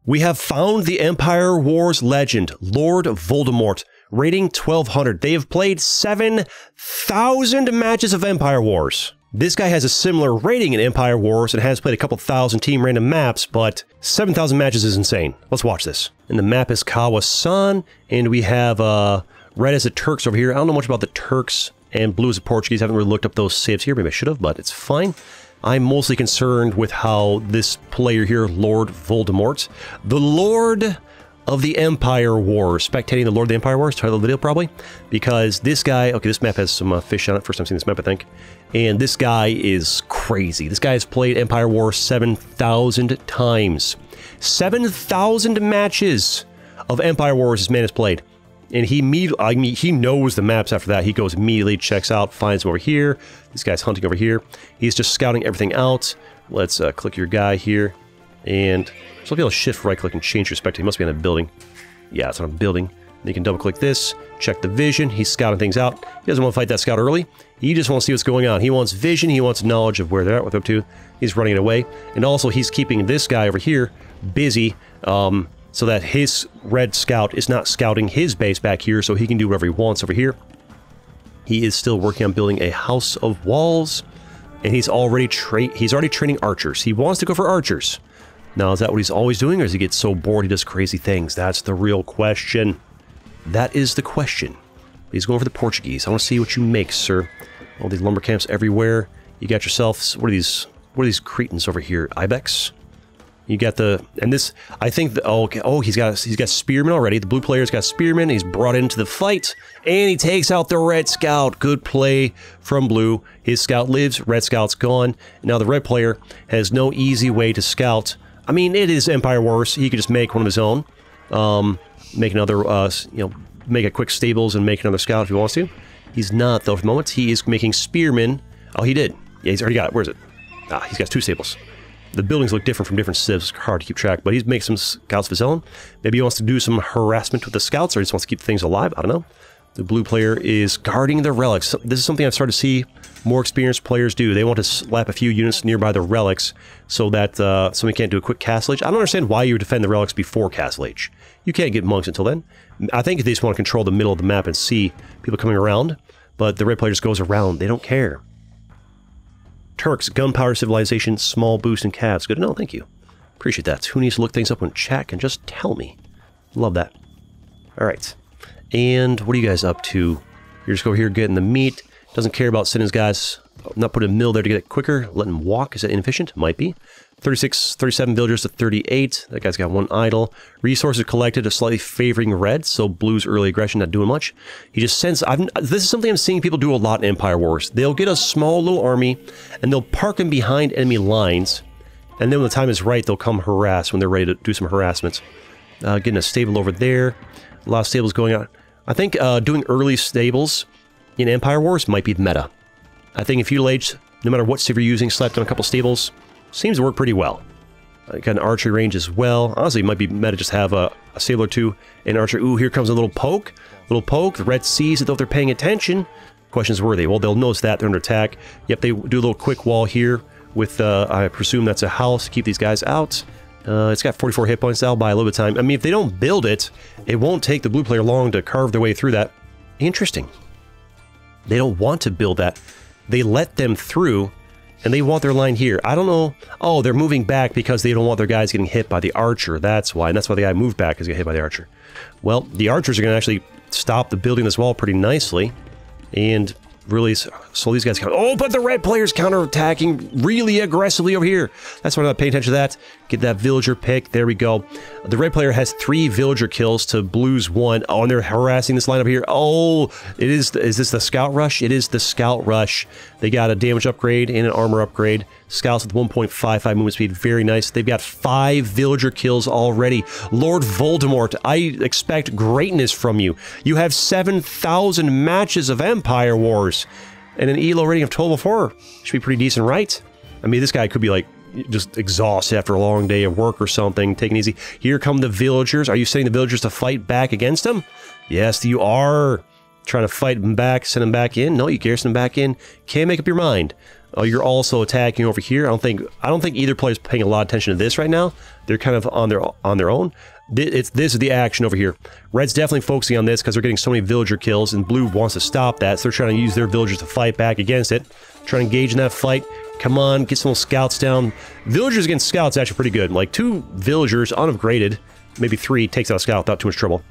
We have found the Empire Wars legend, Lord Voldemort, rating 1200. They have played 7,000 matches of Empire Wars. This guy has a similar rating in Empire Wars and has played a couple thousand team random maps, but 7,000 matches is insane. Let's watch this. And the map is Kawasan, and we have red as the Turks over here. I don't know much about the Turks, and blue as the Portuguese. I haven't really looked up those saves here. Maybe I should have, but it's fine. I'm mostly concerned with how this player here, Lord Voldemort, the Lord of the Empire Wars, spectating the Lord of the Empire Wars, title of the video probably, because this guy, okay, this map has some fish on it, first time seeing this map, I think, and this guy is crazy. This guy has played Empire Wars 7,000 times. 7,000 matches of Empire Wars this man has played. And he knows the maps after that. He goes immediately, checks out, finds him over here. This guy's hunting over here. He's just scouting everything out. Let's click your guy here. And so I'll be able to shift right click and change your perspective. He must be on a building. Yeah, it's on a building. Then you can double click this, check the vision. He's scouting things out. He doesn't want to fight that scout early. He just wants to see what's going on. He wants vision. He wants knowledge of where they're at, what they're up to. He's running it away. And also he's keeping this guy over here busy, so that his red scout is not scouting his base back here, so he can do whatever he wants over here. He is still working on building a house of walls, and he's already training archers. He wants to go for archers. Now, is that what he's always doing, or does he get so bored he does crazy things? That's the real question. That is the question. He's going for the Portuguese. I want to see what you make, sir. All these lumber camps everywhere. You got yourself, what are these cretins over here? Ibex? You got the, and this, I think, he's got Spearman already. The blue player's got Spearman. He's brought into the fight, and he takes out the red scout. Good play from blue. His scout lives, red scout's gone. Now the red player has no easy way to scout. I mean, it is Empire Wars. He could just make one of his own. Make another, make a quick stables and make another scout if he wants to. He's not, though, for the moment. He is making Spearman. Oh, he did. Yeah, he's already got it. Where is it? Ah, he's got 2 stables. The buildings look different from different civs. It's hard to keep track, but he's making some scouts of his own. Maybe he wants to do some harassment with the scouts, or he just wants to keep things alive. I don't know. The blue player is guarding the relics. This is something I've started to see more experienced players do. They want to slap a few units nearby the relics so that somebody can't do a quick castle age. I don't understand why you would defend the relics before castle age. You can't get monks until then. I think they just want to control the middle of the map and see people coming around, but the red player just goes around. They don't care. Turks, gunpowder civilization, small boost in calves. Good to know, thank you. Appreciate that. Who needs to look things up when chat can just tell me? Love that. Alright. And what are you guys up to? You're just over here getting the meat. Doesn't care about sending his guys, not putting a mill there to get it quicker. Letting him walk. Is that inefficient? Might be. 37 villagers to 38. That guy's got 1 idle. Resources collected, a slightly favoring red, so blue's early aggression not doing much. He just sends... this is something I'm seeing people do a lot in Empire Wars. They'll get a small little army, and they'll park them behind enemy lines, and then when the time is right, they'll come harass when they're ready to do some harassment. Getting a stable over there. A lot of stables going on. I think doing early stables in Empire Wars might be the meta. I think if you age, no matter what civ you're using, slapped on a couple stables, seems to work pretty well. Got an archery range as well. Honestly, it might be meta just have a stable or 2 and archer. Ooh, here comes a little poke. Little poke. The red sees it though if they're paying attention. Questions were they? Well, they'll notice that they're under attack. Yep, they do a little quick wall here with, I presume that's a house to keep these guys out. It's got 44 hit points. That'll buy a little bit of time. I mean, if they don't build it, it won't take the blue player long to carve their way through that. Interesting. They don't want to build that. They let them through, and they want their line here. I don't know. Oh, they're moving back because they don't want their guys getting hit by the archer. That's why. And that's why the guy moved back, because he got hit by the archer. Well, the archers are going to actually stop the building this wall pretty nicely. And really, so these guys count. Oh, but the red player's counterattacking really aggressively over here. That's why I'm not paying attention to that. Get that villager pick. There we go. The red player has 3 villager kills to blue's 1. Oh, and they're harassing this line up here. Oh, is this the scout rush? It is the scout rush. They got a damage upgrade and an armor upgrade. Scouts with 1.55 movement speed. Very nice. They've got 5 villager kills already. Lord Voldemort, I expect greatness from you. You have 7,000 matches of Empire Wars. And an ELO rating of 1204. Should be pretty decent, right? I mean, this guy could be like just exhausted after a long day of work or something. Taking it easy. Here come the villagers. Are you sending the villagers to fight back against him? Yes, you are. Trying to fight them back, send them back in? No, you garrison them back in. Can't make up your mind. Oh, you're also attacking over here. I don't think either player's paying a lot of attention to this right now. They're kind of on their own. This is the action over here. Red's definitely focusing on this because they're getting so many villager kills, and blue wants to stop that, so they're trying to use their villagers to fight back against it. Trying to engage in that fight. Come on, get some little scouts down. Villagers against scouts actually pretty good. Like 2 villagers unupgraded, maybe 3, takes out a scout without too much trouble.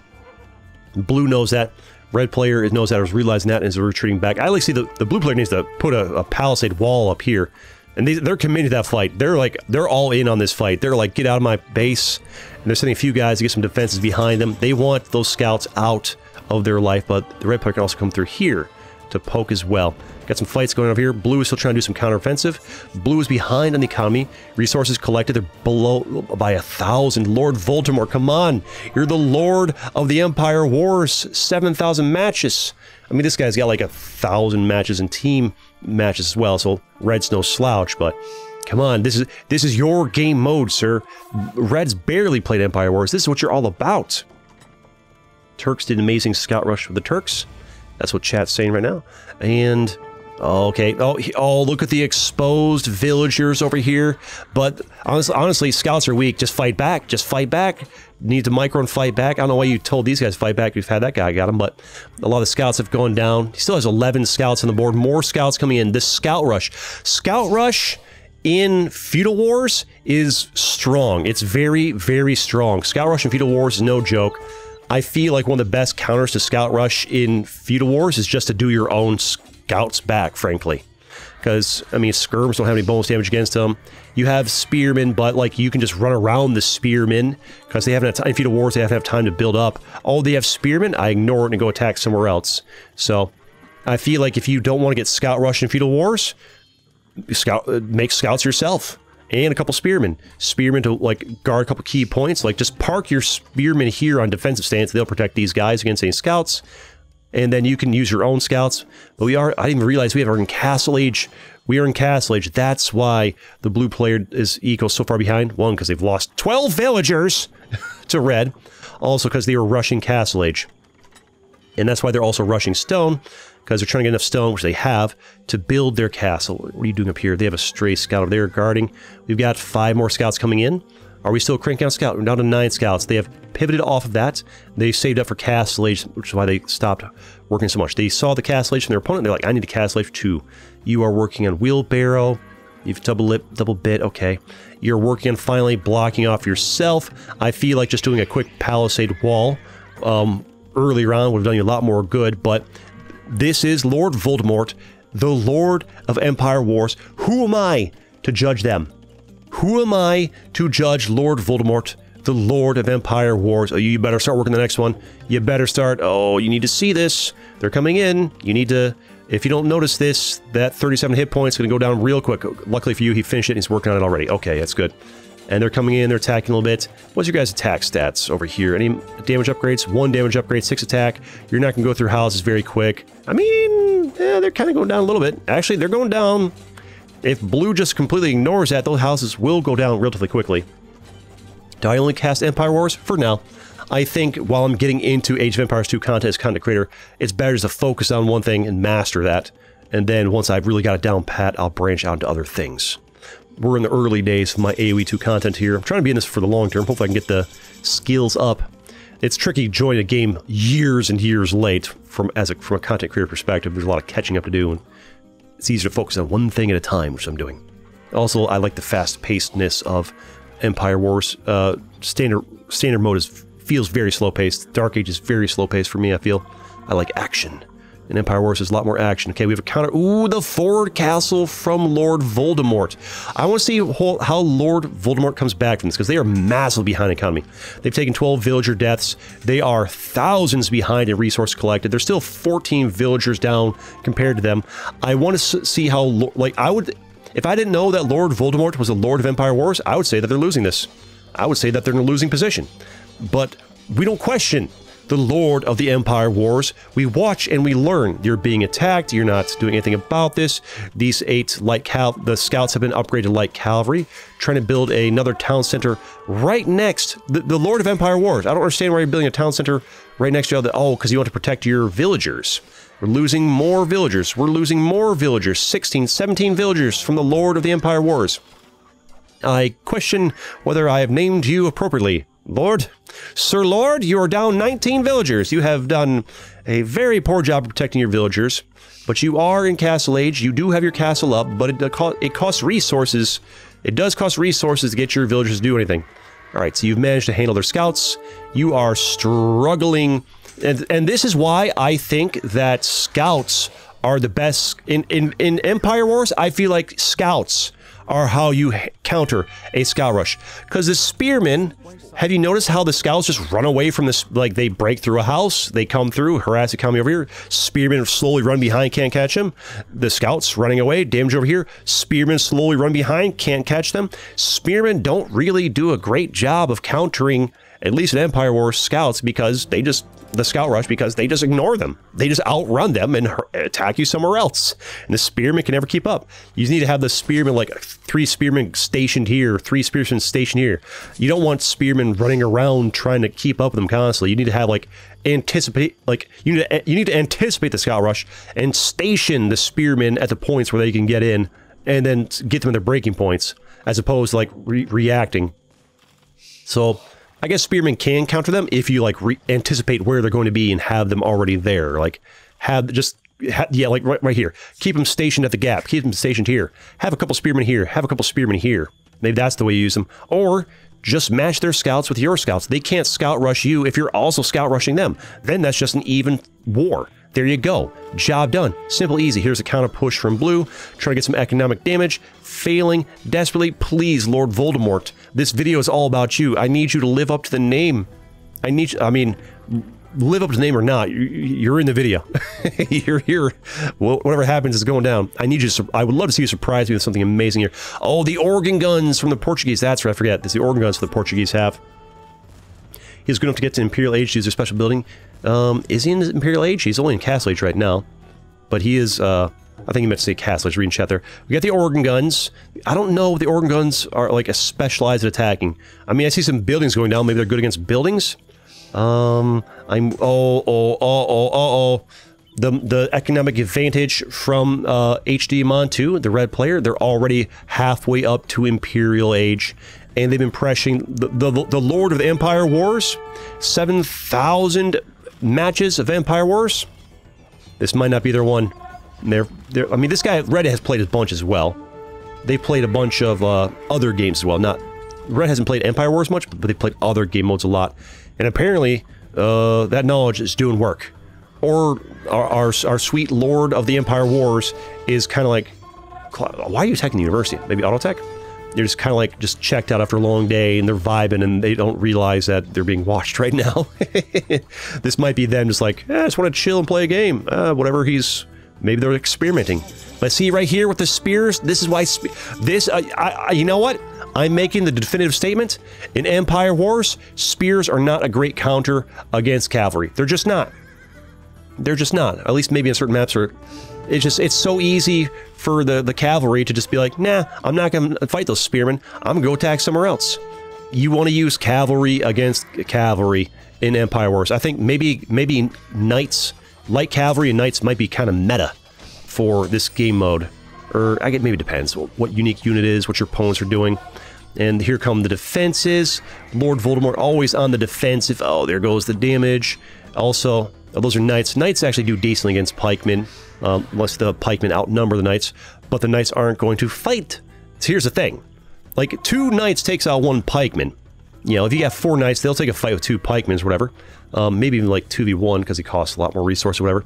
Blue knows that. Red player knows that, is realizing that, and is retreating back. I like to see the blue player needs to put a palisade wall up here. And they're committed to that fight. They're all in on this fight. They're like, get out of my base. And they're sending a few guys to get some defenses behind them. They want those scouts out of their life, but the red player can also come through here to poke as well. Got some fights going over here. Blue is still trying to do some counteroffensive. Blue is behind on the economy. Resources collected. They're below by 1,000. Lord Voldemort, come on. You're the Lord of the Empire Wars. 7,000 matches. I mean, this guy's got like 1,000 matches and team matches as well, so Red's no slouch, but come on, this is your game mode, sir. Red's barely played Empire Wars. This is what you're all about. Turks did an amazing scout rush with the Turks. That's what chat's saying right now. And okay, oh, look at the exposed villagers over here. But honestly, scouts are weak. Just fight back. Just fight back. Need to micro and fight back. I don't know why you told these guys to fight back. You've had that guy got him, but a lot of scouts have gone down. He still has 11 scouts on the board. More scouts coming in. This scout rush. Scout rush in Feudal Wars is strong. It's very, very strong. Scout rush in Feudal Wars is no joke. I feel like one of the best counters to Scout Rush in Feudal Wars is just to do your own scouts back, frankly. Because, I mean, skirms don't have any bonus damage against them. You have spearmen, but, like, you can just run around the spearmen. Because they haven't had time, in Feudal Wars, they have to have time to build up. Oh, they have spearmen? I ignore it and go attack somewhere else. So, I feel like if you don't want to get Scout Rush in Feudal Wars, make scouts yourself. And a couple spearmen. Spearmen to, like, guard a couple key points. Like, just park your spearmen here on defensive stance. They'll protect these guys against any scouts. And then you can use your own scouts. But I didn't even realize we are in Castle Age. We are in Castle Age. That's why the blue player is so far behind. One, because they've lost 12 villagers to red. Also, because they were rushing Castle Age. And that's why they're also rushing stone. Because they're trying to get enough stone, which they have, to build their castle. What are you doing up here? They have a stray scout over there guarding. We've got 5 more scouts coming in. Are we still cranking out scouts? We're down to 9 scouts. They have pivoted off of that. They saved up for Castle Age, which is why they stopped working so much. They saw the Castle Age from their opponent. They're like, I need a Castle Age 2. You are working on Wheelbarrow. You've double bit. Okay. You're working on finally blocking off yourself. I feel like just doing a quick palisade wall earlier on would have done you a lot more good, but this is Lord Voldemort, the Lord of Empire Wars. Who am I to judge them? Who am I to judge Lord Voldemort, the Lord of Empire Wars? Oh, you better start working the next one. You better start. Oh, you need to see this. They're coming in. You need to... If you don't notice this, that 37 hit points is going to go down real quick. Luckily for you, he finished it and he's working on it already. Okay, that's good. And they're coming in, they're attacking a little bit. What's your guys' attack stats over here? Any damage upgrades? 1 damage upgrade, 6 attack. You're not going to go through houses very quick. I mean, yeah, they're kind of going down a little bit. Actually, they're going down. If blue just completely ignores that, those houses will go down relatively quickly. Do I only cast Empire Wars? For now. I think while I'm getting into Age of Empires 2 content as content creator, it's better just to focus on one thing and master that. And then once I've really got it down pat, I'll branch out into other things. We're in the early days of my AoE 2 content here. I'm trying to be in this for the long term. Hopefully I can get the skills up. It's tricky joining a game years and years late from a content creator perspective. There's a lot of catching up to do, and it's easier to focus on one thing at a time, which I'm doing. Also, I like the fast-pacedness of Empire Wars. Standard mode feels very slow-paced. Dark Age is very slow-paced for me, I feel. I like action. In Empire Wars, there's a lot more action. Okay, we have a counter. Ooh, the forward castle from Lord Voldemort. I want to see how Lord Voldemort comes back from this, because they are massively behind economy. They've taken 12 villager deaths. They are thousands behind in resource collected. There's still 14 villagers down compared to them. I want to see how, like, if I didn't know that Lord Voldemort was the Lord of Empire Wars, I would say that they're losing this. I would say that they're in a losing position. But we don't question the Lord of the Empire Wars. We watch and we learn. You're being attacked. You're not doing anything about this. These 8 the scouts have been upgraded to light cavalry, trying to build another town center right next. The Lord of Empire Wars. I don't understand why you're building a town center right next to the... Oh, because you want to protect your villagers. We're losing more villagers. We're losing more villagers. 16, 17 villagers from the Lord of the Empire Wars. I question whether I have named you appropriately. Lord? Sir Lord, you are down 19 villagers. You have done a very poor job protecting your villagers. But you are in castle age. You do have your castle up, but it costs resources. It does cost resources to get your villagers to do anything. Alright, so you've managed to handle their scouts. You are struggling. And this is why I think that scouts are the best. In Empire Wars, I feel like scouts are how you counter a scout rush. Because the spearmen, have you noticed how the scouts just run away from this? Like, they break through a house, they come through, harass the economy over here, spearmen slowly run behind, can't catch them. The scouts running away, damage over here, spearmen slowly run behind, can't catch them. Spearmen don't really do a great job of countering, at least in Empire Wars, scouts, because they just, the scout rush, because they just ignore them. They just outrun them and attack you somewhere else. And the spearmen can never keep up. You need to have the spearmen, like 3 spearmen stationed here, 3 spearmen stationed here. You don't want spearmen running around trying to keep up with them constantly. You need to have, like, anticipate, like, you need to anticipate the scout rush and station the spearmen at the points where they can get in and then get them at their breaking points, as opposed to, like, reacting. So I guess spearmen can counter them if you, like, anticipate where they're going to be and have them already there. Like, yeah, like right here. Keep them stationed at the gap. Keep them stationed here. Have a couple spearmen here. Have a couple spearmen here. Maybe that's the way you use them. Or just match their scouts with your scouts. They can't scout rush you if you're also scout rushing them. Then that's just an even war. There you go. Job done. Simple, easy. Here's a counter push from blue. Try to get some economic damage. Failing desperately. Please, Lord Voldemort. This video is all about you. I need you to live up to the name. I mean, live up to the name or not, you're in the video. You're here. Well, whatever happens is going down. I need you to, I would love to see you surprise me with something amazing here. Oh, the organ guns from the Portuguese. That's right, I forget. It's the organ guns the Portuguese have. He's good enough to get to Imperial Age to use their special building. Is he in Imperial Age? He's only in Castle Age right now. But he is, I think he meant to say Castle Age, reading chat there. We got the organ guns. I don't know if the organ guns are, like, a specialized at attacking. I mean, I see some buildings going down. Maybe they're good against buildings? The economic advantage from HD Montu, the red player, they're already halfway up to Imperial Age. And they've been pressuring the Lord of the Empire Wars. 7,000 matches of Empire Wars. This might not be their one. I mean, this guy, Red, has played a bunch as well. They played a bunch of other games as well. Red hasn't played Empire Wars much, but they played other game modes a lot. And apparently, that knowledge is doing work. Or our sweet Lord of the Empire Wars is kind of like, why are you attacking the university? Maybe Autotech? They're just kind of like, just checked out after a long day, and they're vibing, and they don't realize that they're being watched right now. This might be them just like, I just want to chill and play a game. Whatever maybe they're experimenting. But see right here with the spears, this is why, you know what? I'm making the definitive statement. In Empire Wars, spears are not a great counter against cavalry. They're just not. They're just not. At least maybe in certain maps it's so easy for the cavalry to just be like, nah, I'm not going to fight those spearmen. I'm going to go attack somewhere else. You want to use cavalry against cavalry in Empire Wars. I think maybe knights, light cavalry and knights might be kind of meta for this game mode. Or, I guess maybe it depends what unique unit is, what your opponents are doing. And here come the defenses. Lord Voldemort always on the defensive. Oh, there goes the damage. Also, those are knights. Knights actually do decently against pikemen, unless the pikemen outnumber the knights. But the knights aren't going to fight. So here's the thing. Like, 2 knights takes out 1 pikeman. You know, if you got 4 knights, they'll take a fight with 2 pikemans or whatever. Maybe even like 2v1 because it costs a lot more resource or whatever.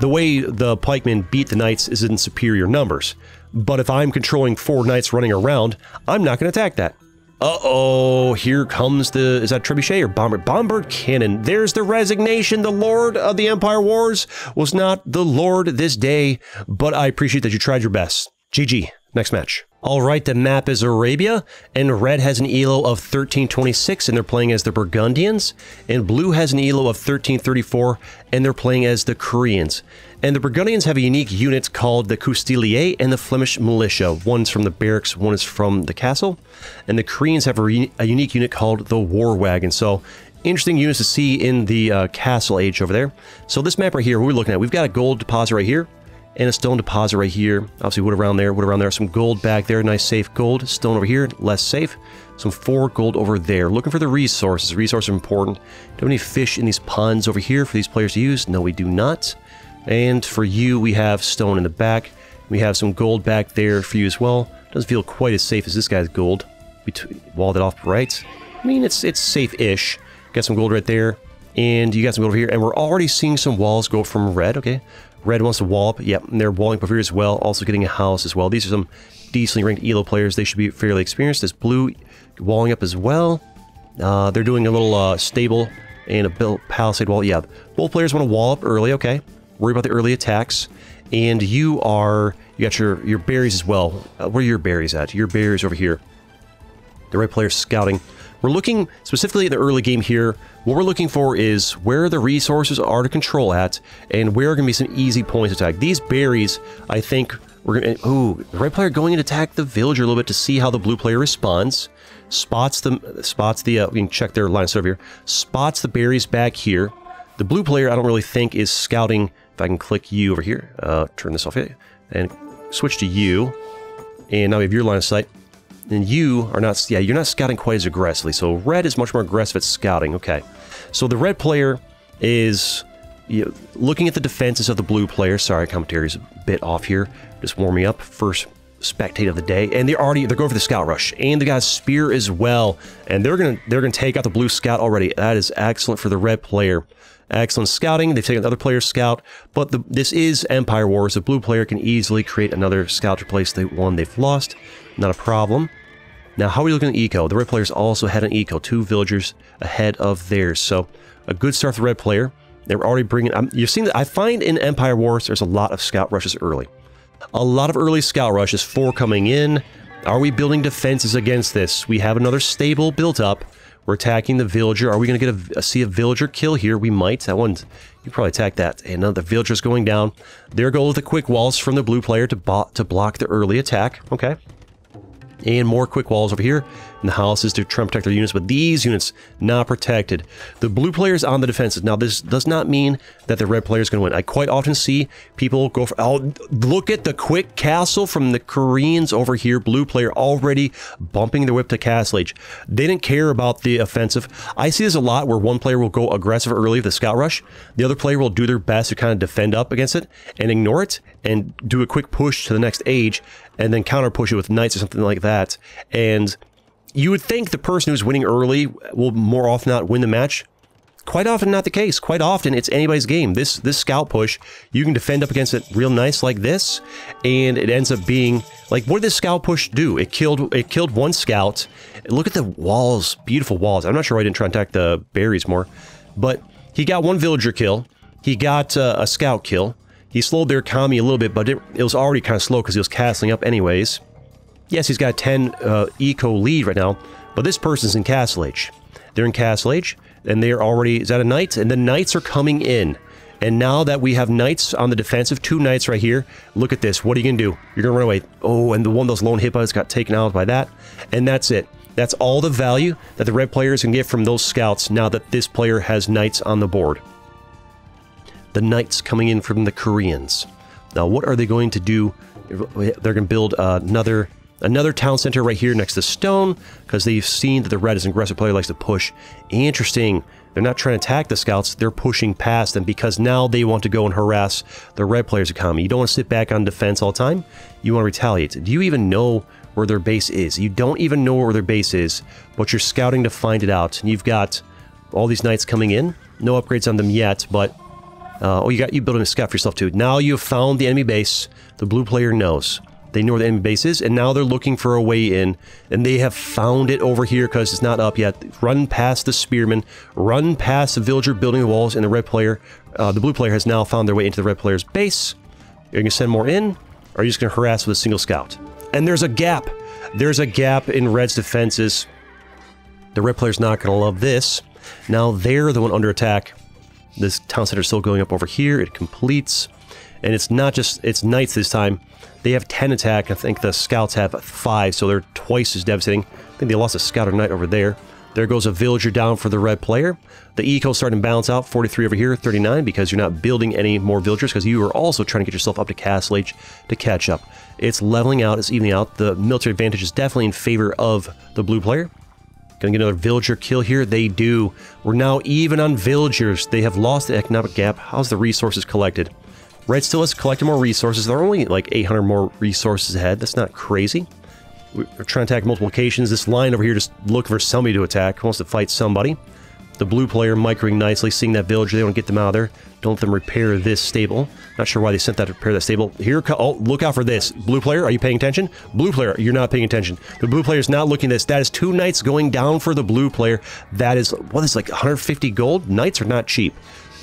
The way the pikemen beat the knights is in superior numbers. But if I'm controlling 4 knights running around, I'm not going to attack that. Uh-oh, here comes is that Trebuchet or Bombard? Bombard Cannon. There's the resignation. The Lord of the Empire Wars was not the Lord this day, but I appreciate that you tried your best. GG. Next match. Alright, the map is Arabia, and red has an ELO of 1326, and they're playing as the Burgundians, and blue has an ELO of 1334, and they're playing as the Koreans. And the Burgundians have a unique unit called the Coustilier and the Flemish Militia. One's from the barracks, one is from the castle. And the Koreans have a unique unit called the War Wagon. So interesting units to see in the castle age over there. So this map right here, we're looking at, we've got a gold deposit right here, and a stone deposit right here. Obviously wood around there, some gold back there, nice safe gold. Stone over here, less safe. Some 4 gold over there. Looking for the resources. Resources are important. Do we have any fish in these ponds over here for these players to use? No, we do not. And for you, we have stone in the back. We have some gold back there for you as well. Doesn't feel quite as safe as this guy's gold. We walled it off right. I mean, it's safe-ish. Got some gold right there. And you got some gold over here. And we're already seeing some walls go from red, okay? Red wants to wall up. Yep, and they're walling up here as well. Also getting a house as well. These are some decently ranked ELO players. They should be fairly experienced. This blue walling up as well. They're doing a little stable and a built palisade wall. Yeah, both players want to wall up early, okay? Worry about the early attacks. And you got your berries as well. Where are your berries at? Your berries over here. The red player's scouting. We're looking specifically in the early game here. What we're looking for is where the resources are to control at, and where are going to be some easy points to attack. These berries, I think, we're going to... Ooh, the red player going in to attack the villager a little bit to see how the blue player responds. Spots the... we can check their line of sight over here. Spots the berries back here. The blue player, I don't really think, is scouting. If I can click you over here, turn this off here, and switch to you. And now we have your line of sight. And you are not, yeah, you're not scouting quite as aggressively. So red is much more aggressive at scouting. Okay. So the red player is looking at the defenses of the blue player. Sorry, commentary is a bit off here. Just warming up. First spectate of the day. And they're going for the scout rush. And they got a spear as well. And they're gonna take out the blue scout already. That is excellent for the red player. Excellent scouting. They've taken the other player's scout, but this is Empire Wars. The blue player can easily create another scout to replace the one they've lost. Not a problem. Now, how are we looking at eco? The red players also had an eco. 2 villagers ahead of theirs. So, a good start for the red player. They're already bringing... you've seen that. I find in Empire Wars, there's a lot of scout rushes early. A lot of early scout rushes. 4 coming in. Are we building defenses against this? We have another stable built up. We're attacking the villager. Are we going to get see a villager kill here? We might. That one, you probably attack that. And now the villager's going down. Their goal with the quick walls from the blue player to block the early attack. Okay. And more quick walls over here in the houses to try and protect their units, but these units not protected. The blue player's on the defensive. Now, this does not mean that the red player is going to win. I quite often see people go for... Oh, look at the quick castle from the Koreans over here. Blue player already bumping their whip to castle age. They didn't care about the offensive. I see this a lot where one player will go aggressive early with the scout rush. The other player will do their best to kind of defend up against it and ignore it and do a quick push to the next age and then counter push it with knights or something like that. And you would think the person who's winning early will more often not win the match. Quite often not the case. Quite often it's anybody's game. This scout push, you can defend up against it real nice like this, and it ends up being like, what did this scout push do? It killed one scout. Look at the walls, beautiful walls. I'm not sure why I didn't try and attack the berries more, but he got one villager kill. He got a scout kill. He slowed their economy a little bit, but it was already kind of slow because he was castling up anyways. Yes, he's got 10 eco lead right now, but this person's in castle age. They're in castle age, and they're already... Is that a knight? And the knights are coming in. And now that we have knights on the defensive, 2 knights right here, look at this. What are you going to do? You're going to run away. Oh, and the one of those lone hit bugs got taken out by that. And that's it. That's all the value that the red players can get from those scouts now that this player has knights on the board. The knights coming in from the Koreans. Now, what are they going to do? They're going to build another town center right here next to stone, because they've seen that the red is an aggressive player, likes to push. Interesting. They're not trying to attack the scouts, they're pushing past them, because now they want to go and harass the red player's economy. You don't want to sit back on defense all the time. You want to retaliate. Do you even know where their base is? You don't even know where their base is, but you're scouting to find it out. And you've got all these knights coming in. No upgrades on them yet, but... oh, you building a scout for yourself too. Now you've found the enemy base. The blue player knows. They know where the enemy base is, and now they're looking for a way in. And they have found it over here because it's not up yet. Run past the spearmen. Run past the villager building the walls, and the red player, the blue player has now found their way into the red player's base. You're going to send more in, or are you just going to harass with a single scout? And there's a gap. There's a gap in red's defenses. The red player's not going to love this. Now they're the one under attack. This town center is still going up over here. It completes. And it's not just... It's knights this time. They have 10 attack. I think the scouts have 5, so they're twice as devastating. I think they lost a scout or knight over there. There goes a villager down for the red player. The eco starting to balance out, 43 over here, 39, because you're not building any more villagers, because you are also trying to get yourself up to castle age to catch up. It's leveling out, it's evening out. The military advantage is definitely in favor of the blue player. Gonna get another villager kill here. They do. We're now even on villagers. They have lost the economic gap. How's the resources collected? Red still has collected more resources. They're only like 800 more resources ahead. That's not crazy. We're trying to attack multiple locations. This line over here just looking for somebody to attack. Wants to fight somebody. The blue player microing nicely, seeing that villager. They want to get them out of there. Don't let them repair this stable. Not sure why they sent that to repair that stable. Here, oh, look out for this. Blue player, are you paying attention? Blue player, you're not paying attention. The blue player is not looking at this. That is 2 knights going down for the blue player. That is, what is like 150 gold? Knights are not cheap.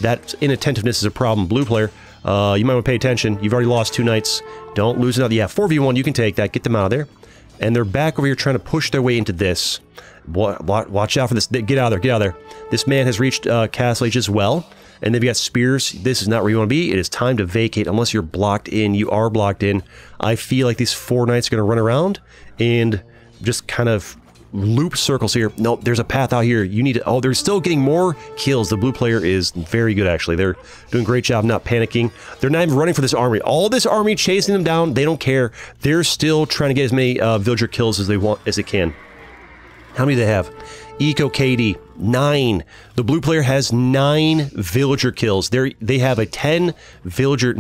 That inattentiveness is a problem. Blue player, you might want to pay attention. You've already lost 2 knights. Don't lose another. Yeah, 4v1, you can take that. Get them out of there. And they're back over here trying to push their way into this. Watch out for this. Get out of there. Get out of there. This man has reached castle age as well. And they've got spears. This is not where you want to be. It is time to vacate unless you're blocked in. You are blocked in. I feel like these 4 knights are going to run around and just kind of loop circles here. Nope, there's a path out here. You need to... Oh, they're still getting more kills. The blue player is very good, actually. They're doing a great job not panicking. They're not even running for this army. All this army chasing them down. They don't care. They're still trying to get as many villager kills as they can. How many do they have? Eco KD, 9. The blue player has 9 villager kills. They have a 10 villager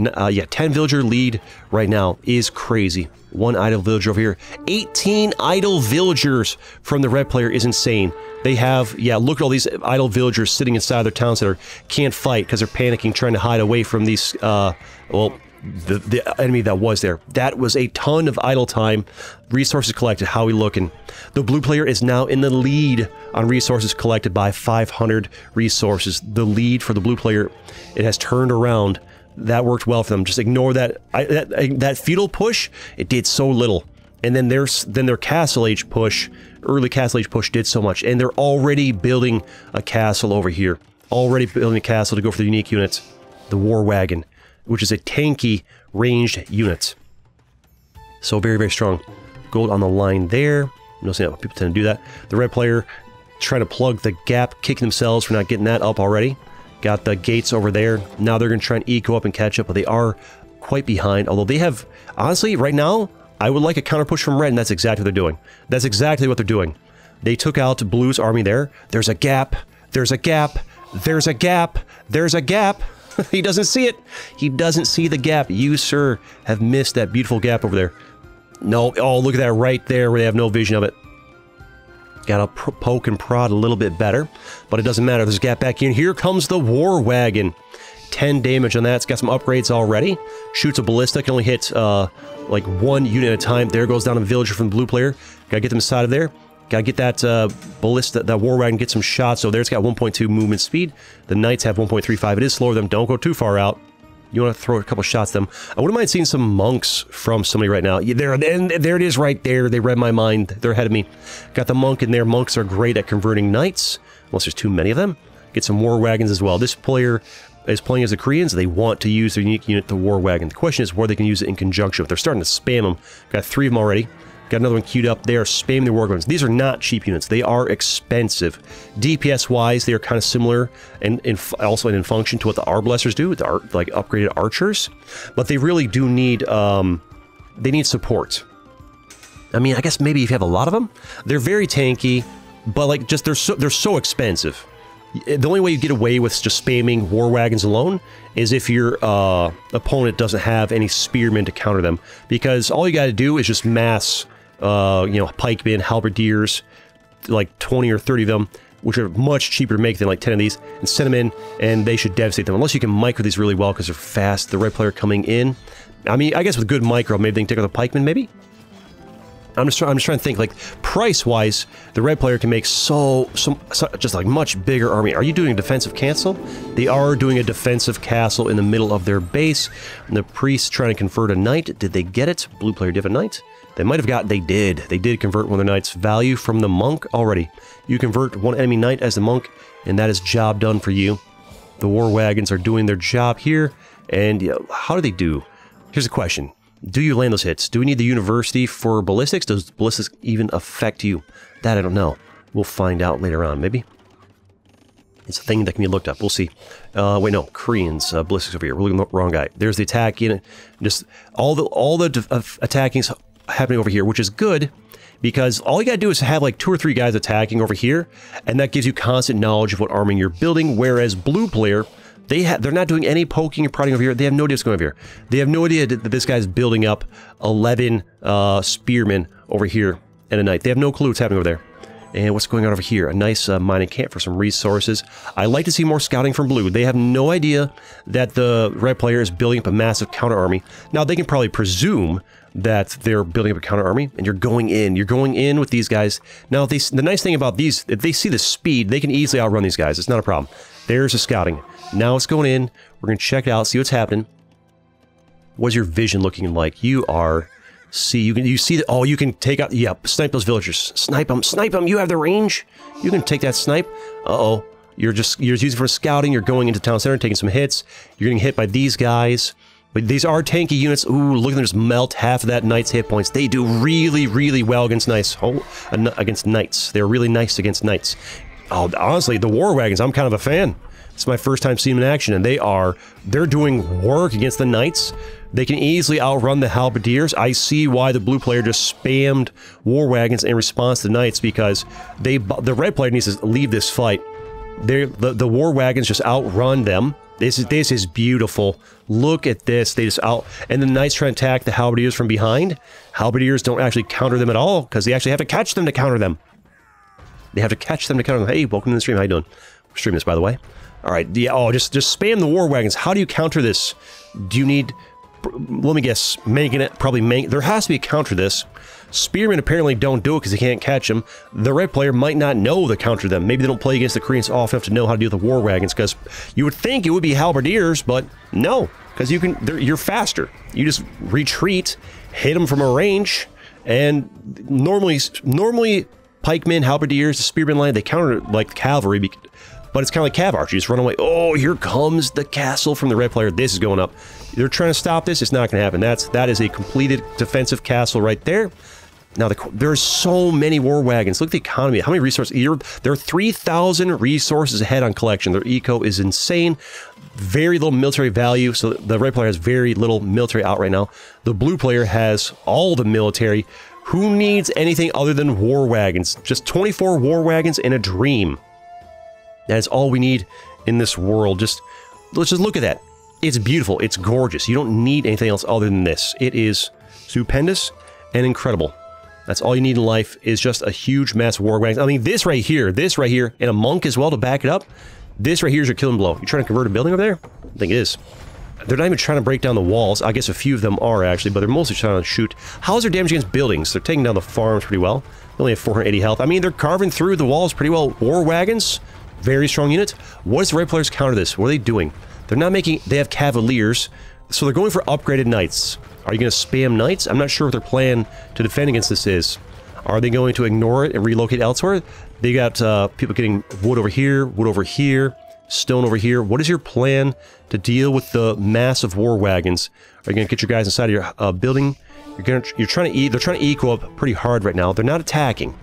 lead right now. Is crazy. 1 idle villager over here. 18 idle villagers from the red player is insane. They have, yeah, look at all these idle villagers sitting inside their towns that can't fight because they're panicking, trying to hide away from these, well, the enemy that was there. That was a ton of idle time. Resources collected. How are we looking? The blue player is now in the lead on resources collected by 500 resources. The lead for the blue player, it has turned around. That worked well for them. Just ignore that that feudal push. It did so little. And then their castle age push, early castle age push did so much. And they're already building a castle over here. Already building a castle to go for the unique units. The war wagon, which is a tanky ranged unit. So very, very strong. Gold on the line there. Noticing that people tend to do that. The red player trying to plug the gap, kicking themselves for not getting that up already. Got the gates over there. Now they're going to try and eco up and catch up, but they are quite behind. Although they have, honestly, right now, I would like a counter push from red, and that's exactly what they're doing. That's exactly what they're doing. They took out blue's army there. There's a gap. There's a gap. There's a gap. There's a gap. He doesn't see it. He doesn't see the gap. You, sir, have missed that beautiful gap over there. No. Oh, look at that right there where they have no vision of it. Gotta poke and prod a little bit better. But it doesn't matter. There's a gap back in. Here comes the war wagon. 10 damage on that. It's got some upgrades already. Shoots a ballista. Can only hit like 1 unit at a time. There goes down a villager from the blue player. Gotta get them inside of there. Gotta get that ballista, that war wagon, get some shots. So there it's got 1.2 movement speed. The knights have 1.35. It is slower than them. Don't go too far out. You want to throw a couple shots at them. I wouldn't mind seeing some monks from somebody right now. There it is right there. They read my mind. They're ahead of me. Got the monk in there. Monks are great at converting knights, unless there's too many of them. Get some war wagons as well. This player is playing as the Koreans. They want to use their unique unit, the war wagon. The question is where they can use it in conjunction with. They're starting to spam them. Got 3 of them already. Got another one queued up. They are spamming the war guns. These are not cheap units. They are expensive. DPS-wise, they are kind of similar and also in function to what the Arblessers do, like upgraded archers. But they really do need, they need support. I mean, I guess maybe if you have a lot of them, they're very tanky, but like just they're so expensive. The only way you get away with just spamming war wagons alone is if your opponent doesn't have any spearmen to counter them, because all you got to do is just mass you know, pikemen, halberdiers, like 20 or 30 of them, which are much cheaper to make than like 10 of these, and send them in, and they should devastate them. Unless you can micro these really well because they're fast. The red player coming in. I mean, I guess with good micro, maybe they can take out the pikemen, maybe? I'm just trying to think, like, price-wise, the red player can make just like much bigger army. Are you doing a defensive castle? They are doing a defensive castle in the middle of their base. And the priest trying to convert a knight. Did they get it? Blue player did have a knight. They might have got, they did. They did convert one of their knights. Value from the monk already. You convert one enemy knight as the monk, and that is job done for you. The war wagons are doing their job here. And you know, how do they do? Here's a question. Do you land those hits? Do we need the university for ballistics? Does ballistics even affect you? That I don't know. We'll find out later on, maybe. It's a thing that can be looked up. We'll see. Wait, no. Koreans. Ballistics over here. We're looking at the wrong guy. There's the attack unit. Just all the attacking's happening over here, which is good because all you gotta do is have like 2 or 3 guys attacking over here, and that gives you constant knowledge of what arming you're building. Whereas blue player, they're not doing any poking or prodding over here. They have no idea what's going over here. They have no idea that this guy's building up 11 spearmen over here and a knight. They have no clue what's happening over there. And what's going on over here? A nice mining camp for some resources. I like to see more scouting from blue. They have no idea that the red player is building up a massive counter army. Now, they can probably presume that they're building up a counter army, and you're going in. You're going in with these guys. Now, the nice thing about these, if they see the speed, they can easily outrun these guys. It's not a problem. There's the scouting. Now it's going in. We're going to check it out, see what's happening. What's your vision looking like? You are... See, you see that, oh, you can take out, yeah, snipe those villagers. Snipe them, you have the range. You can take that snipe. Uh-oh, you're just using it for scouting, you're going into town center, taking some hits. You're getting hit by these guys. But these are tanky units. Ooh, look at them just melt half of that knight's hit points. They do really, really well against knights. Against knights. They're really nice against knights. Oh, honestly, the war wagons, I'm kind of a fan. It's my first time seeing them in action, and they're doing work against the knights. They can easily outrun the halberdiers. I see why the blue player just spammed war wagons in response to knights, because the red player needs to leave this fight. The war wagons just outrun them. This is beautiful. Look at this. They just and the knights try to attack the halberdiers from behind. Halberdiers don't actually counter them at all, because they actually have to catch them to counter them. They have to catch them to counter them. Hey, welcome to the stream. How you doing? We're streaming this, by the way. All right. Yeah. Oh, just spam the war wagons. How do you counter this? Do you need? Let me guess. There has to be a counter to this. Spearmen apparently don't do it because they can't catch them. The red player might not know to counter them. Maybe they don't play against the Koreans often enough to know how to deal with the war wagons, because you would think it would be halberdiers, but no, because you're faster. You just retreat, hit them from a range, and normally pikemen, halberdiers, the spearmen line, they counter like cavalry, but it's kind of like cav archer. You just run away. Oh, here comes the castle from the red player. This is going up. They're trying to stop this. It's not going to happen. That is a completed defensive castle right there. Now, there's so many war wagons. Look at the economy. How many resources? There are 3,000 resources ahead on collection. Their eco is insane. Very little military value. So the red player has very little military out right now. The blue player has all the military. Who needs anything other than war wagons? Just 24 war wagons in a dream. That is all we need in this world. Let's just look at that. It's beautiful. It's gorgeous. You don't need anything else other than this. It is stupendous and incredible. That's all you need in life, is just a huge mass war wagon. I mean, this right here, and a monk as well to back it up. This right here is your killing blow. You trying to convert a building over there? I think it is. They're not even trying to break down the walls. I guess a few of them are, actually, but they're mostly trying to shoot. How's their damage against buildings? They're taking down the farms pretty well. They only have 480 health. I mean, they're carving through the walls pretty well. War wagons, very strong unit. What does the red players counter this? What are they doing? They're not making... They have cavaliers, so they're going for upgraded knights. Are you going to spam knights? I'm not sure what their plan to defend against this is. Are they going to ignore it and relocate elsewhere? They got people getting wood over here, stone over here. What is your plan to deal with the massive war wagons? Are you going to get your guys inside of your building? They're trying to eco up pretty hard right now. They're not attacking.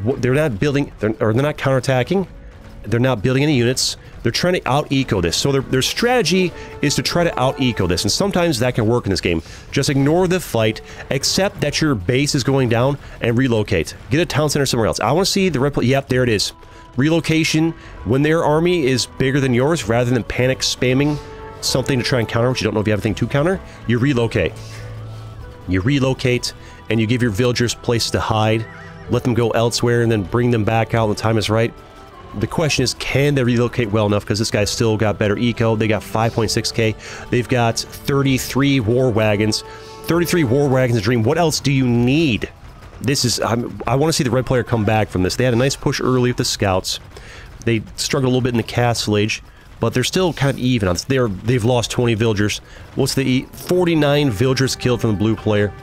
They're not building... They're not counterattacking. They're not building any units. They're trying to out-eco this. So their strategy is to try to out-eco this. And sometimes that can work in this game. Just ignore the fight, accept that your base is going down, and relocate. Get a town center somewhere else. I want to see the red... Yep, there it is. Relocation. When their army is bigger than yours, rather than panic spamming something to try and counter, which you don't know if you have anything to counter, you relocate. You relocate, and you give your villagers places to hide. Let them go elsewhere, and then bring them back out when the time is right. The question is, can they relocate well enough? Because this guy's still got better eco. They got 5.6k. They've got 33 war wagons. 33 war wagons a dream. What else do you need? This is... I want to see the red player come back from this. They had a nice push early with the scouts. They struggled a little bit in the castle age, but they're still kind of even on this. They've lost 20 villagers. What's the... 49 villagers killed from the blue player.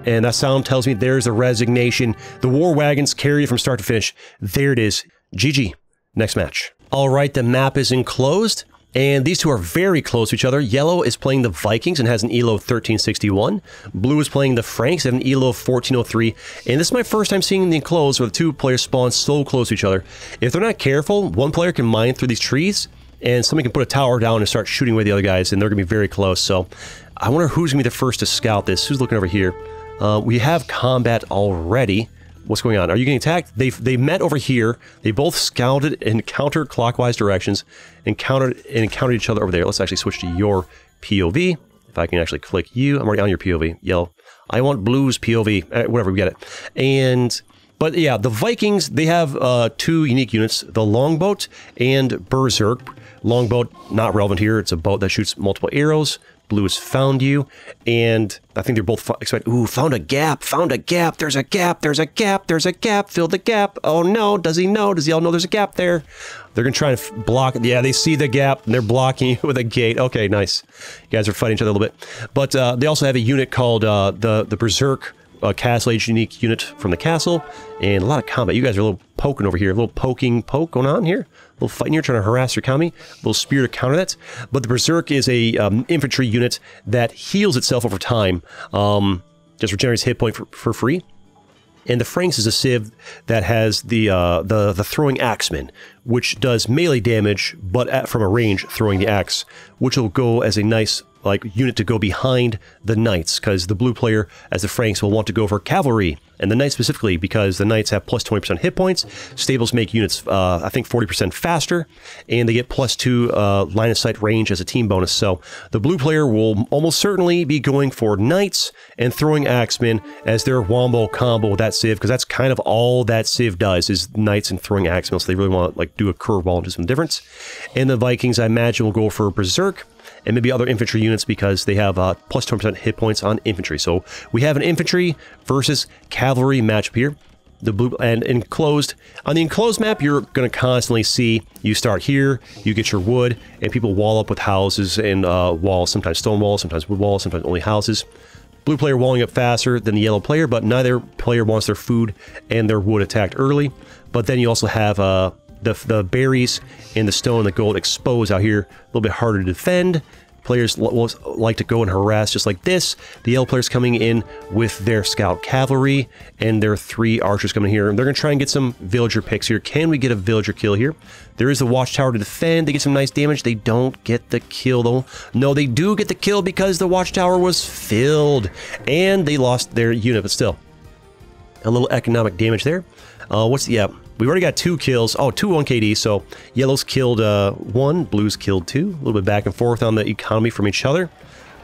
And that sound tells me there's a resignation. The war wagons carried it from start to finish. There it is. GG. Next match. All right, the map is enclosed, And these two are very close to each other. Yellow is playing the Vikings and has an ELO of 1361. Blue is playing the Franks and have an ELO of 1403. And this is my first time seeing the enclosed where the two players spawn so close to each other. If they're not careful, one player can mine through these trees, and somebody can put a tower down and start shooting away the other guys, and they're going to be very close. So I wonder who's going to be the first to scout this. Who's looking over here? We have combat already. What's going on? Are you getting attacked? They met over here. They both scouted in counterclockwise directions and encountered each other over there. Let's actually switch to your POV. If I can actually click you. I'm already on your POV. Yellow. I want blue's POV. Whatever, we get it. But yeah, the Vikings, they have two unique units, the Longboat and Berserk. Longboat, not relevant here. It's a boat that shoots multiple arrows. Blue has found you, and I think they're both ooh, found a gap, there's a gap, fill the gap. Oh no, does he know? Does he all know there's a gap there? They're gonna try and block it. Yeah, they see the gap, and they're blocking you with a gate. Okay, nice. You guys are fighting each other a little bit. But they also have a unit called the Berserk Castle Age unique unit from the castle, and a lot of combat. You guys are a little poking over here, a little poke going on here. A little fighting here, trying to harass your kami. A little spear to counter that. But the Berserk is a infantry unit that heals itself over time. Just regenerates hit point for free. And the Franks is a civ that has the throwing axeman, which does melee damage, but from a range, throwing the axe, which will go as a nice unit to go behind the knights, because the blue player, as the Franks, will want to go for cavalry, and the knights specifically, because the knights have plus 20% hit points. Stables make units, I think, 40% faster, and they get plus 2 line of sight range as a team bonus. So the blue player will almost certainly be going for knights and throwing axemen as their wombo combo with that civ, because that's kind of all that civ does, is knights and throwing axemen. So they really want to do a curveball and do some difference. And the Vikings, I imagine, will go for Berserk and maybe other infantry units, because they have plus 20% hit points on infantry. So we have an infantry versus cavalry matchup here. The blue and enclosed. On the enclosed map, you're going to constantly see, you start here, you get your wood, and people wall up with houses and walls, sometimes stone walls, sometimes wood walls, sometimes only houses. Blue player walling up faster than the yellow player, but neither player wants their food and their wood attacked early. But then you also have the berries and the stone and the gold exposed out here, a little bit harder to defend. Players will like to go and harass just like this. The yellow players coming in with their scout cavalry and their 3 archers coming here. They're going to try and get some villager picks here. Can we get a villager kill here? There is the watchtower to defend. They get some nice damage. They don't get the kill though. No, they do get the kill because the watchtower was filled and they lost their unit, but still a little economic damage there. We've already got 2 kills. Oh, 2 on KD, so yellow's killed 1, blue's killed 2. A little bit back and forth on the economy from each other.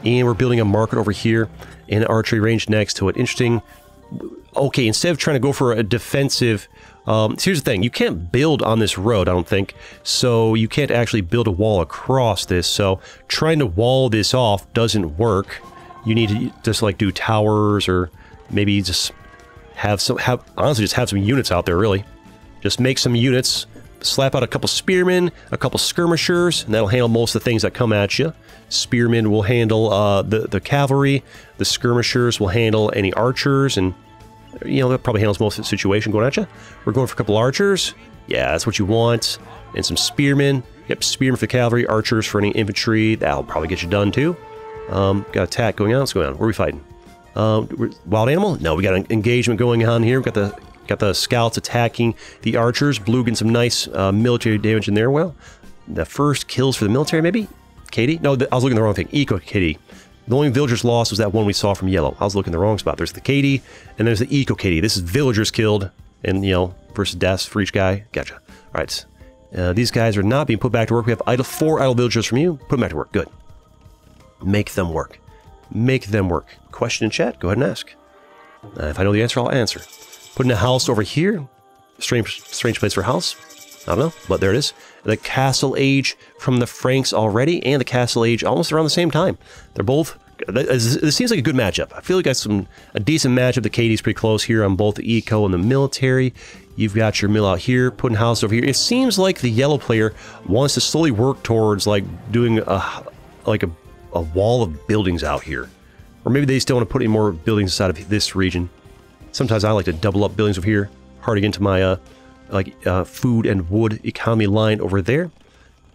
And we're building a market over here in archery range next to it. Interesting. Okay, instead of trying to go for a defensive... here's the thing. You can't build on this road, I don't think. So you can't actually build a wall across this. So trying to wall this off doesn't work. You need to just do towers, or maybe just honestly just have some units out there, really. Just make some units, slap out a couple spearmen, a couple skirmishers, and that'll handle most of the things that come at you. Spearmen will handle the cavalry. The skirmishers will handle any archers, and that probably handles most of the situation going at you. We're going for a couple archers. Yeah, that's what you want. And some spearmen. Yep, spearmen for the cavalry, archers for any infantry. That'll probably get you done too. Got attack going on. What's going on? Where are we fighting? Wild animal? No, we got an engagement going on here. We've got the scouts attacking the archers. Blue getting some nice military damage in there. Well, the first kills for the military, maybe? Katie? No, I was looking at the wrong thing. Eco Katie. The only villagers lost was that one we saw from yellow. I was looking in the wrong spot. There's the Katie, and there's the Eco Katie. This is villagers killed, and, versus deaths for each guy. Gotcha. All right. These guys are not being put back to work. We have 4 idle villagers from you. Put them back to work. Good. Make them work. Make them work. Question in chat? Go ahead and ask. If I know the answer, I'll answer. Putting a house over here. Strange place for a house. I don't know, but there it is. The Castle Age from the Franks already, and the Castle Age almost around the same time. They're both... This seems like a good matchup. I feel like that's a decent matchup. The KD's pretty close here on both the eco and the military. You've got your mill out here, putting house over here. It seems like the yellow player wants to slowly work towards doing a wall of buildings out here. Or maybe they still want to put in more buildings inside of this region. Sometimes I like to double up buildings over here, hard to get into my food and wood economy line over there.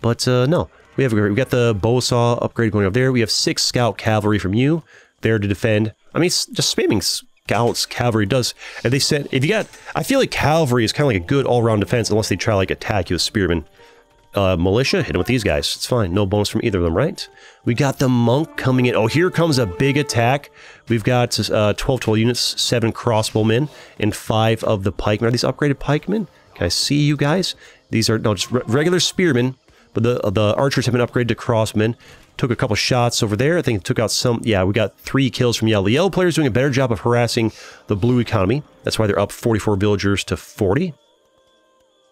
But no, We got the bow saw upgrade going over there. We have 6 scout cavalry from you there to defend. I mean, just spamming scouts cavalry does. And they said, if you got, I feel like cavalry is kind of like a good all-around defense unless they try like attack you with spearmen. Militia, hit them with these guys. It's fine. No bonus from either of them, right? We got the monk coming in. Oh, here comes a big attack. We've got 12 total units, 7 crossbowmen, and 5 of the pikemen. Are these upgraded pikemen? Can I see you guys? These are, no, just regular spearmen, but the archers have been upgraded to crossmen. Took a couple shots over there. I think it took out some, yeah, we got 3 kills from yellow. The yellow player's doing a better job of harassing the blue economy. That's why they're up 44 villagers to 40.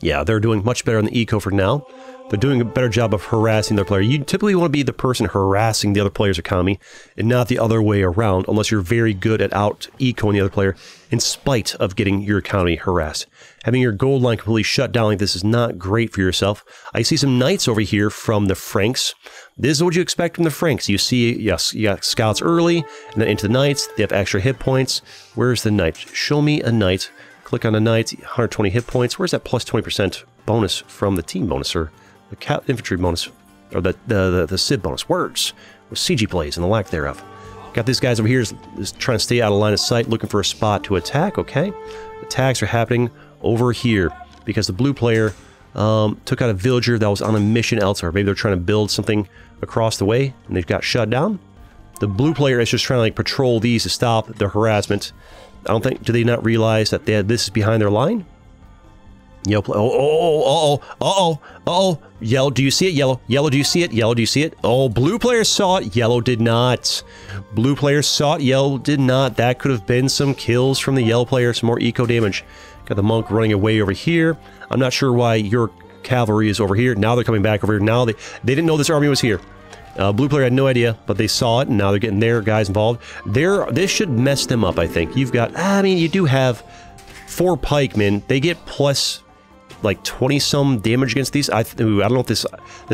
Yeah, they're doing much better on the eco for now. They're doing a better job of harassing their player. You typically want to be the person harassing the other player's economy and not the other way around unless you're very good at out-ecoing the other player in spite of getting your economy harassed. Having your gold line completely shut down like this is not great for yourself. I see some knights over here from the Franks. This is what you expect from the Franks. You see, yes, you got scouts early and then into the knights. They have extra hit points. Where's the knight? Show me a knight. Click on a knight, 120 hit points. Where's that plus 20% bonus from the team bonus or the infantry bonus or the Civ bonus? Words with CG plays and the lack thereof. Got these guys over here is trying to stay out of line of sight, looking for a spot to attack. Okay, attacks are happening over here because the blue player took out a villager that was on a mission elsewhere. Maybe they're trying to build something across the way and they've got shut down. The blue player is just trying to like patrol these to stop the harassment. I don't think, do they not realize that this is behind their line? Yellow, yellow, do you see it? Yellow, do you see it? Yellow, do you see it? Oh, blue player saw it, yellow did not. Blue player saw it, yellow did not. That could have been some kills from the yellow player, some more eco damage. Got the monk running away over here. I'm not sure why your cavalry is over here. Now they're coming back over here. Now they didn't know this army was here. Blue player had no idea, but they saw it, and now they're getting their guys involved. This should mess them up, I think. You've got, I mean, you do have 4 pikemen. They get plus, like, 20-some damage against these. I don't know if this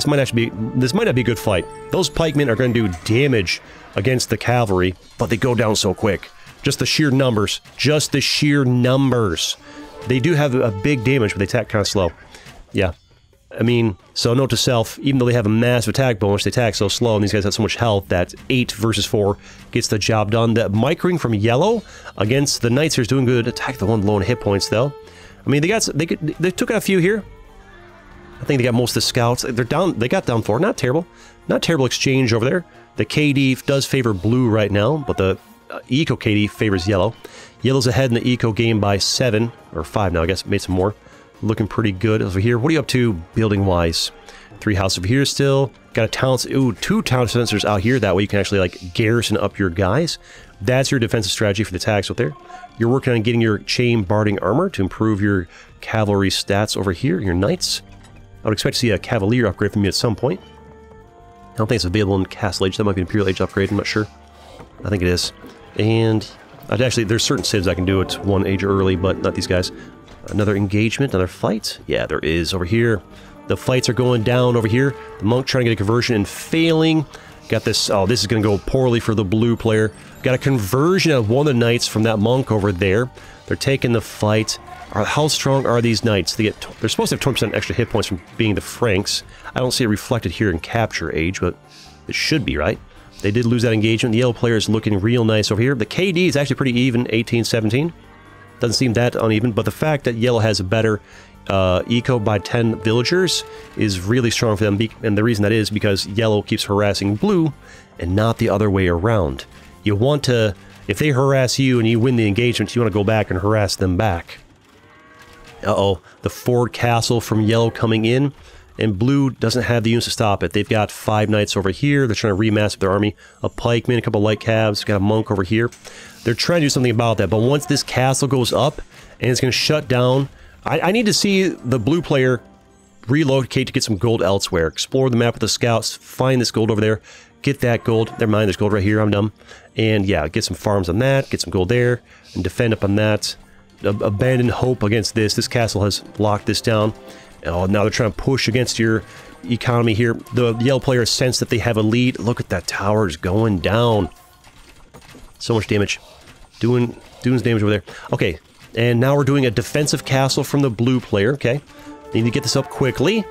might actually be, this might not be a good fight. Those pikemen are going to do damage against the cavalry, but they go down so quick. Just the sheer numbers. Just the sheer numbers. They do have a big damage, but they attack kind of slow. Yeah. I mean, so note to self, even though they have a massive attack bonus, they attack so slow, and these guys have so much health that 8 versus 4 gets the job done. The microing from yellow against the knights here is doing good. Attack the one low in hit points, though. I mean, they took out a few here. I think they got most of the scouts. They're down. They got down 4. Not terrible. Not terrible exchange over there. The KD does favor blue right now, but the eco KD favors yellow. Yellow's ahead in the eco game by 7 or 5 now. I guess made some more. Looking pretty good over here. What are you up to building-wise? 3 houses over here still. Got a town... Ooh, 2 town sensors out here. That way you can actually, like, garrison up your guys. That's your defensive strategy for the attacks out there. You're working on getting your chain barding armor to improve your cavalry stats over here, your knights. I would expect to see a cavalier upgrade from you at some point. I don't think it's available in Castle Age. That might be an Imperial Age upgrade. I'm not sure. I think it is. And... actually, there's certain civs I can do it 1 age early, but not these guys. Another engagement, another fight? Yeah, there is over here. The fights are going down over here. The monk trying to get a conversion and failing. Got this, oh, this is going to go poorly for the blue player. Got a conversion of one of the knights from that monk over there. They're taking the fight. How strong are these knights? They're supposed to have 20% extra hit points from being the Franks. I don't see it reflected here in Capture Age, but it should be, right? They did lose that engagement. The yellow player is looking real nice over here. The KD is actually pretty even, 18-17. Doesn't seem that uneven, but the fact that yellow has a better eco by 10 villagers is really strong for them, and the reason that is because yellow keeps harassing blue and not the other way around. You want to, if they harass you and you win the engagement, you want to go back and harass them back. Uh-oh, the Ford Castle from yellow coming in, and blue doesn't have the units to stop it. They've got 5 knights over here. They're trying to remass their army. A pikeman, a couple light cabs, got a monk over here. They're trying to do something about that, but once this castle goes up and it's going to shut down, I need to see the blue player relocate to get some gold elsewhere. Explore the map with the scouts, find this gold over there, get that gold. Never mind, there's gold right here, I'm dumb. And yeah, get some farms on that, get some gold there, and defend up on that. Abandon hope against this. This castle has locked this down. Oh, now they're trying to push against your economy here. The yellow player sense that they have a lead. Look at that tower is going down. So much damage. Doing damage over there. Okay, and now we're doing a defensive castle from the blue player. Okay, need to get this up quickly.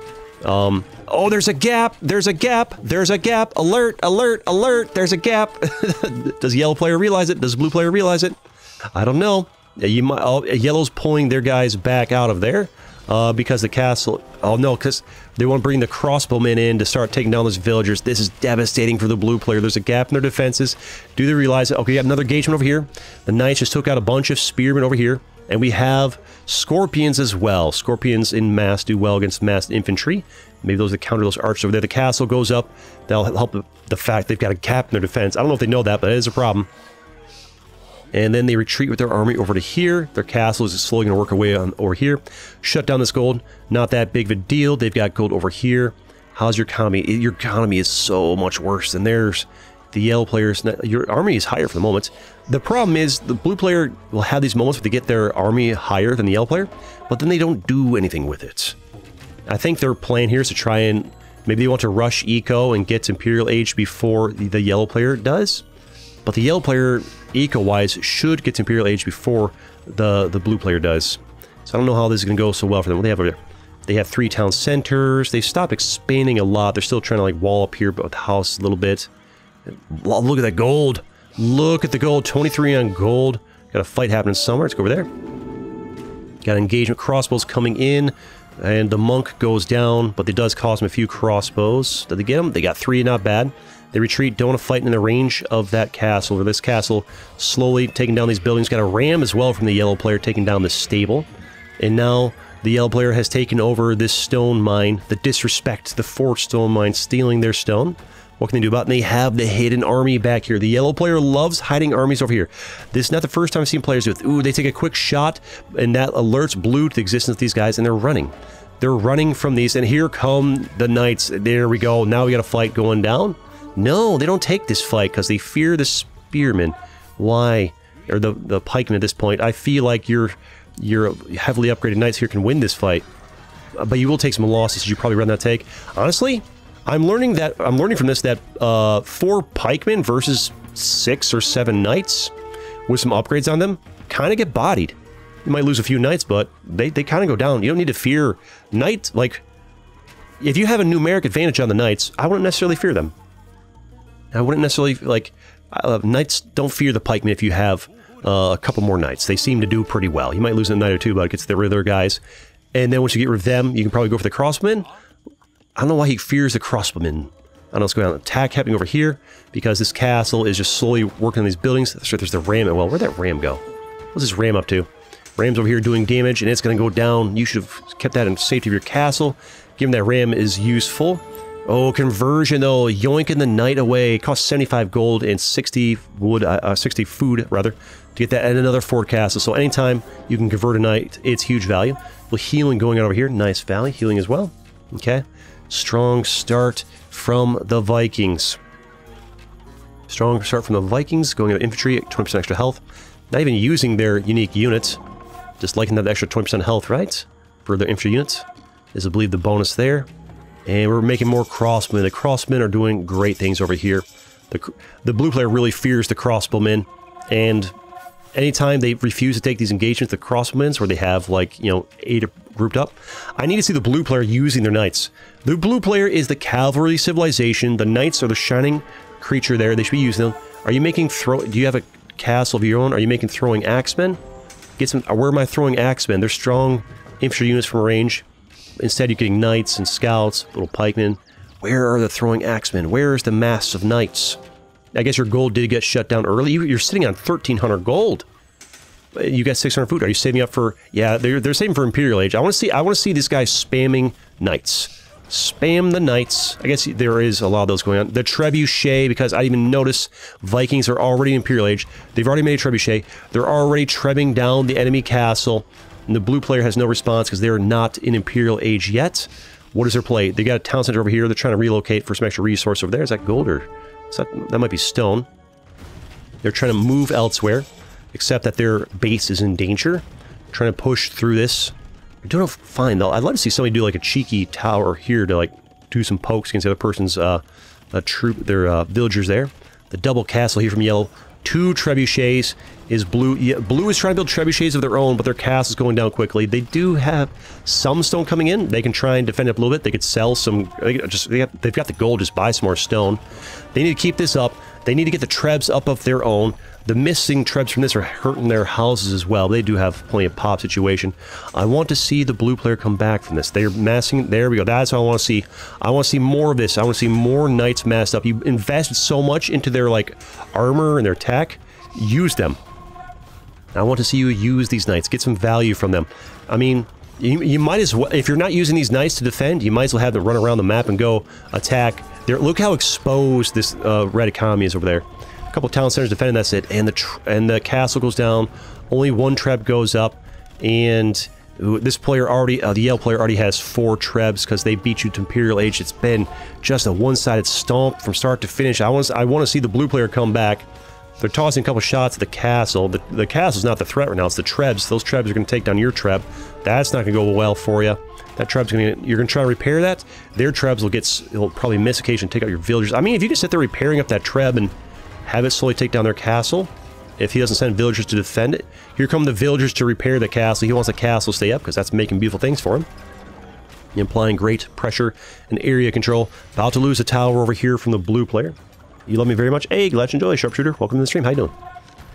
Oh, there's a gap! There's a gap! There's a gap! Alert! Alert! Alert! There's a gap! Does yellow player realize it? Does blue player realize it? I don't know. You might. Oh, yellow's pulling their guys back out of there because the castle. Oh no, because they want to bring the crossbowmen in to start taking down those villagers. This is devastating for the blue player. There's a gap in their defenses. Do they realize it? Okay, you got another engagement over here. The knights just took out a bunch of spearmen over here. And we have scorpions as well. Scorpions in mass do well against massed infantry. Maybe those that counter those archers over there. The castle goes up. That'll help the fact they've got a gap in their defense. I don't know if they know that, but it is a problem. And then they retreat with their army over to here. Their castle is slowly going to work away on over here. Shut down this gold. Not that big of a deal. They've got gold over here. How's your economy? Your economy is so much worse than theirs. The yellow players, your army is higher for the moment. The problem is the blue player will have these moments where they get their army higher than the yellow player, but then they don't do anything with it. I think their plan here is to try and maybe they want to rush eco and get to Imperial Age before the yellow player does. But the yellow player, eco-wise, should get to Imperial Age before the blue player does. So I don't know how this is going to go so well for them. What do they have over there? They have 3 town centers. They've stopped expanding a lot. They're still trying to like wall up here but with the house a little bit. Look at that gold. Look at the gold. 23 on gold. Got a fight happening somewhere. Let's go over there. Got engagement crossbows coming in. And the monk goes down, but it does cost him a few crossbows. Did they get them? They got 3, not bad. They retreat, don't want to fight in the range of that castle, or this castle slowly taking down these buildings. Got a ram as well from the yellow player taking down the stable. And now the yellow player has taken over this stone mine. The disrespect, the 4 stone mine, stealing their stone. What can they do about it? And they have the hidden army back here. The yellow player loves hiding armies over here. This is not the first time I've seen players do it. Ooh, they take a quick shot, and that alerts blue to the existence of these guys, and they're running. They're running from these, and here come the knights. There we go. Now we got a fight going down. No, they don't take this fight because they fear the spearmen. Why? Or the pikemen at this point. I feel like your heavily upgraded knights here can win this fight. But you will take some losses, you probably rather not take. Honestly, I'm learning from this that 4 pikemen versus 6 or 7 knights with some upgrades on them kind of get bodied. You might lose a few knights, but they kind of go down. You don't need to fear knights. Like, if you have a numeric advantage on the knights, I wouldn't necessarily fear them. I wouldn't necessarily, like, knights don't fear the pikemen if you have a couple more knights. They seem to do pretty well. You might lose a knight or 2, but it gets rid of their guys. And then once you get rid of them, you can probably go for the crossbowmen. I don't know why he fears the crossbowmen. I don't know what's going on. Attack happening over here because this castle is just slowly working on these buildings. That's right, there's the ram. Well, where'd that ram go? What's this ram up to? Ram's over here doing damage, and it's going to go down. You should have kept that in safety of your castle. Given that ram is useful. Oh, conversion though. Yoinking the knight away. It costs 75 gold and 60 wood, 60 food rather, to get that and another fort castle. So anytime you can convert a knight, it's huge value. Well, healing going on over here. Nice valley. Healing as well. Okay. Strong start from the Vikings. Strong start from the Vikings. Going into infantry at 20% extra health. Not even using their unique units. Just liking that extra 20% health, right? For their infantry units. Is I believe the bonus there. And we're making more crossbowmen. The crossbowmen are doing great things over here. The blue player really fears the crossbowmen. And anytime they refuse to take these engagements, the crossbowmen, where they have, like, you know, 8 grouped up, I need to see the blue player using their knights. The blue player is the cavalry civilization. The knights are the shining creature there. They should be using them. Are you making do you have a castle of your own? Are you making throwing axemen? Get some. Where are my throwing axemen? They're strong infantry units from range. Instead, you're getting knights and scouts, little pikemen. Where are the throwing axemen? Where's the mass of knights? I guess your gold did get shut down early. You're sitting on 1,300 gold. You got 600 food. Are you saving up for? Yeah, they're saving for Imperial Age. I want to see this guy spamming knights. Spam the knights. I guess there is a lot of those going on. The trebuchet, because I even notice Vikings are already in Imperial Age. They've already made a trebuchet. They're already trebbing down the enemy castle. And the blue player has no response because they're not in Imperial Age yet. What is their play? They got a town center over here. They're trying to relocate for some extra resource over there. Is that gold or that might be stone? They're trying to move elsewhere, except that their base is in danger. Trying to push through this. I don't know if fine though. I'd love to see somebody do like a cheeky tower here to like do some pokes against the other person's troop, their villagers there. The double castle here from yellow. 2 trebuchets. Is blue? Yeah, blue is trying to build trebuchets of their own, but their castle's going down quickly. They do have some stone coming in. They can try and defend it up a little bit. They could sell some. They've got the gold. Just buy some more stone. They need to keep this up. They need to get the trebs up of their own. The missing trebs from this are hurting their houses as well. They do have plenty of pop situation. I want to see the blue player come back from this. They're massing. There we go. That's what I want to see. I want to see more of this. I want to see more knights massed up. You invested so much into their like armor and their tech. Use them. I want to see you use these knights. Get some value from them. I mean, you might as well, if you're not using these knights to defend, you might as well have them run around the map and go attack. Look how exposed this red economy is over there. A couple of town centers defending, that's it. And the castle goes down. Only 1 treb goes up. And this player already, the yellow player already has 4 trebs because they beat you to Imperial Age. It's been just a one-sided stomp from start to finish. I want to see the blue player come back. They're tossing a couple shots at the castle. The castle's not the threat right now, it's the trebs. Those trebs are going to take down your treb. That's not going to go well for you. That treb's going to... You're going to try to repair that. Their trebs will probably miss occasion, take out your villagers. I mean, if you can sit there repairing up that treb and have it slowly take down their castle, if he doesn't send villagers to defend it, here come the villagers to repair the castle. He wants the castle to stay up because that's making beautiful things for him. Implying great pressure and area control. About to lose a tower over here from the blue player. You love me very much. Hey, glad you enjoy, Sharpshooter. Welcome to the stream. How you doing?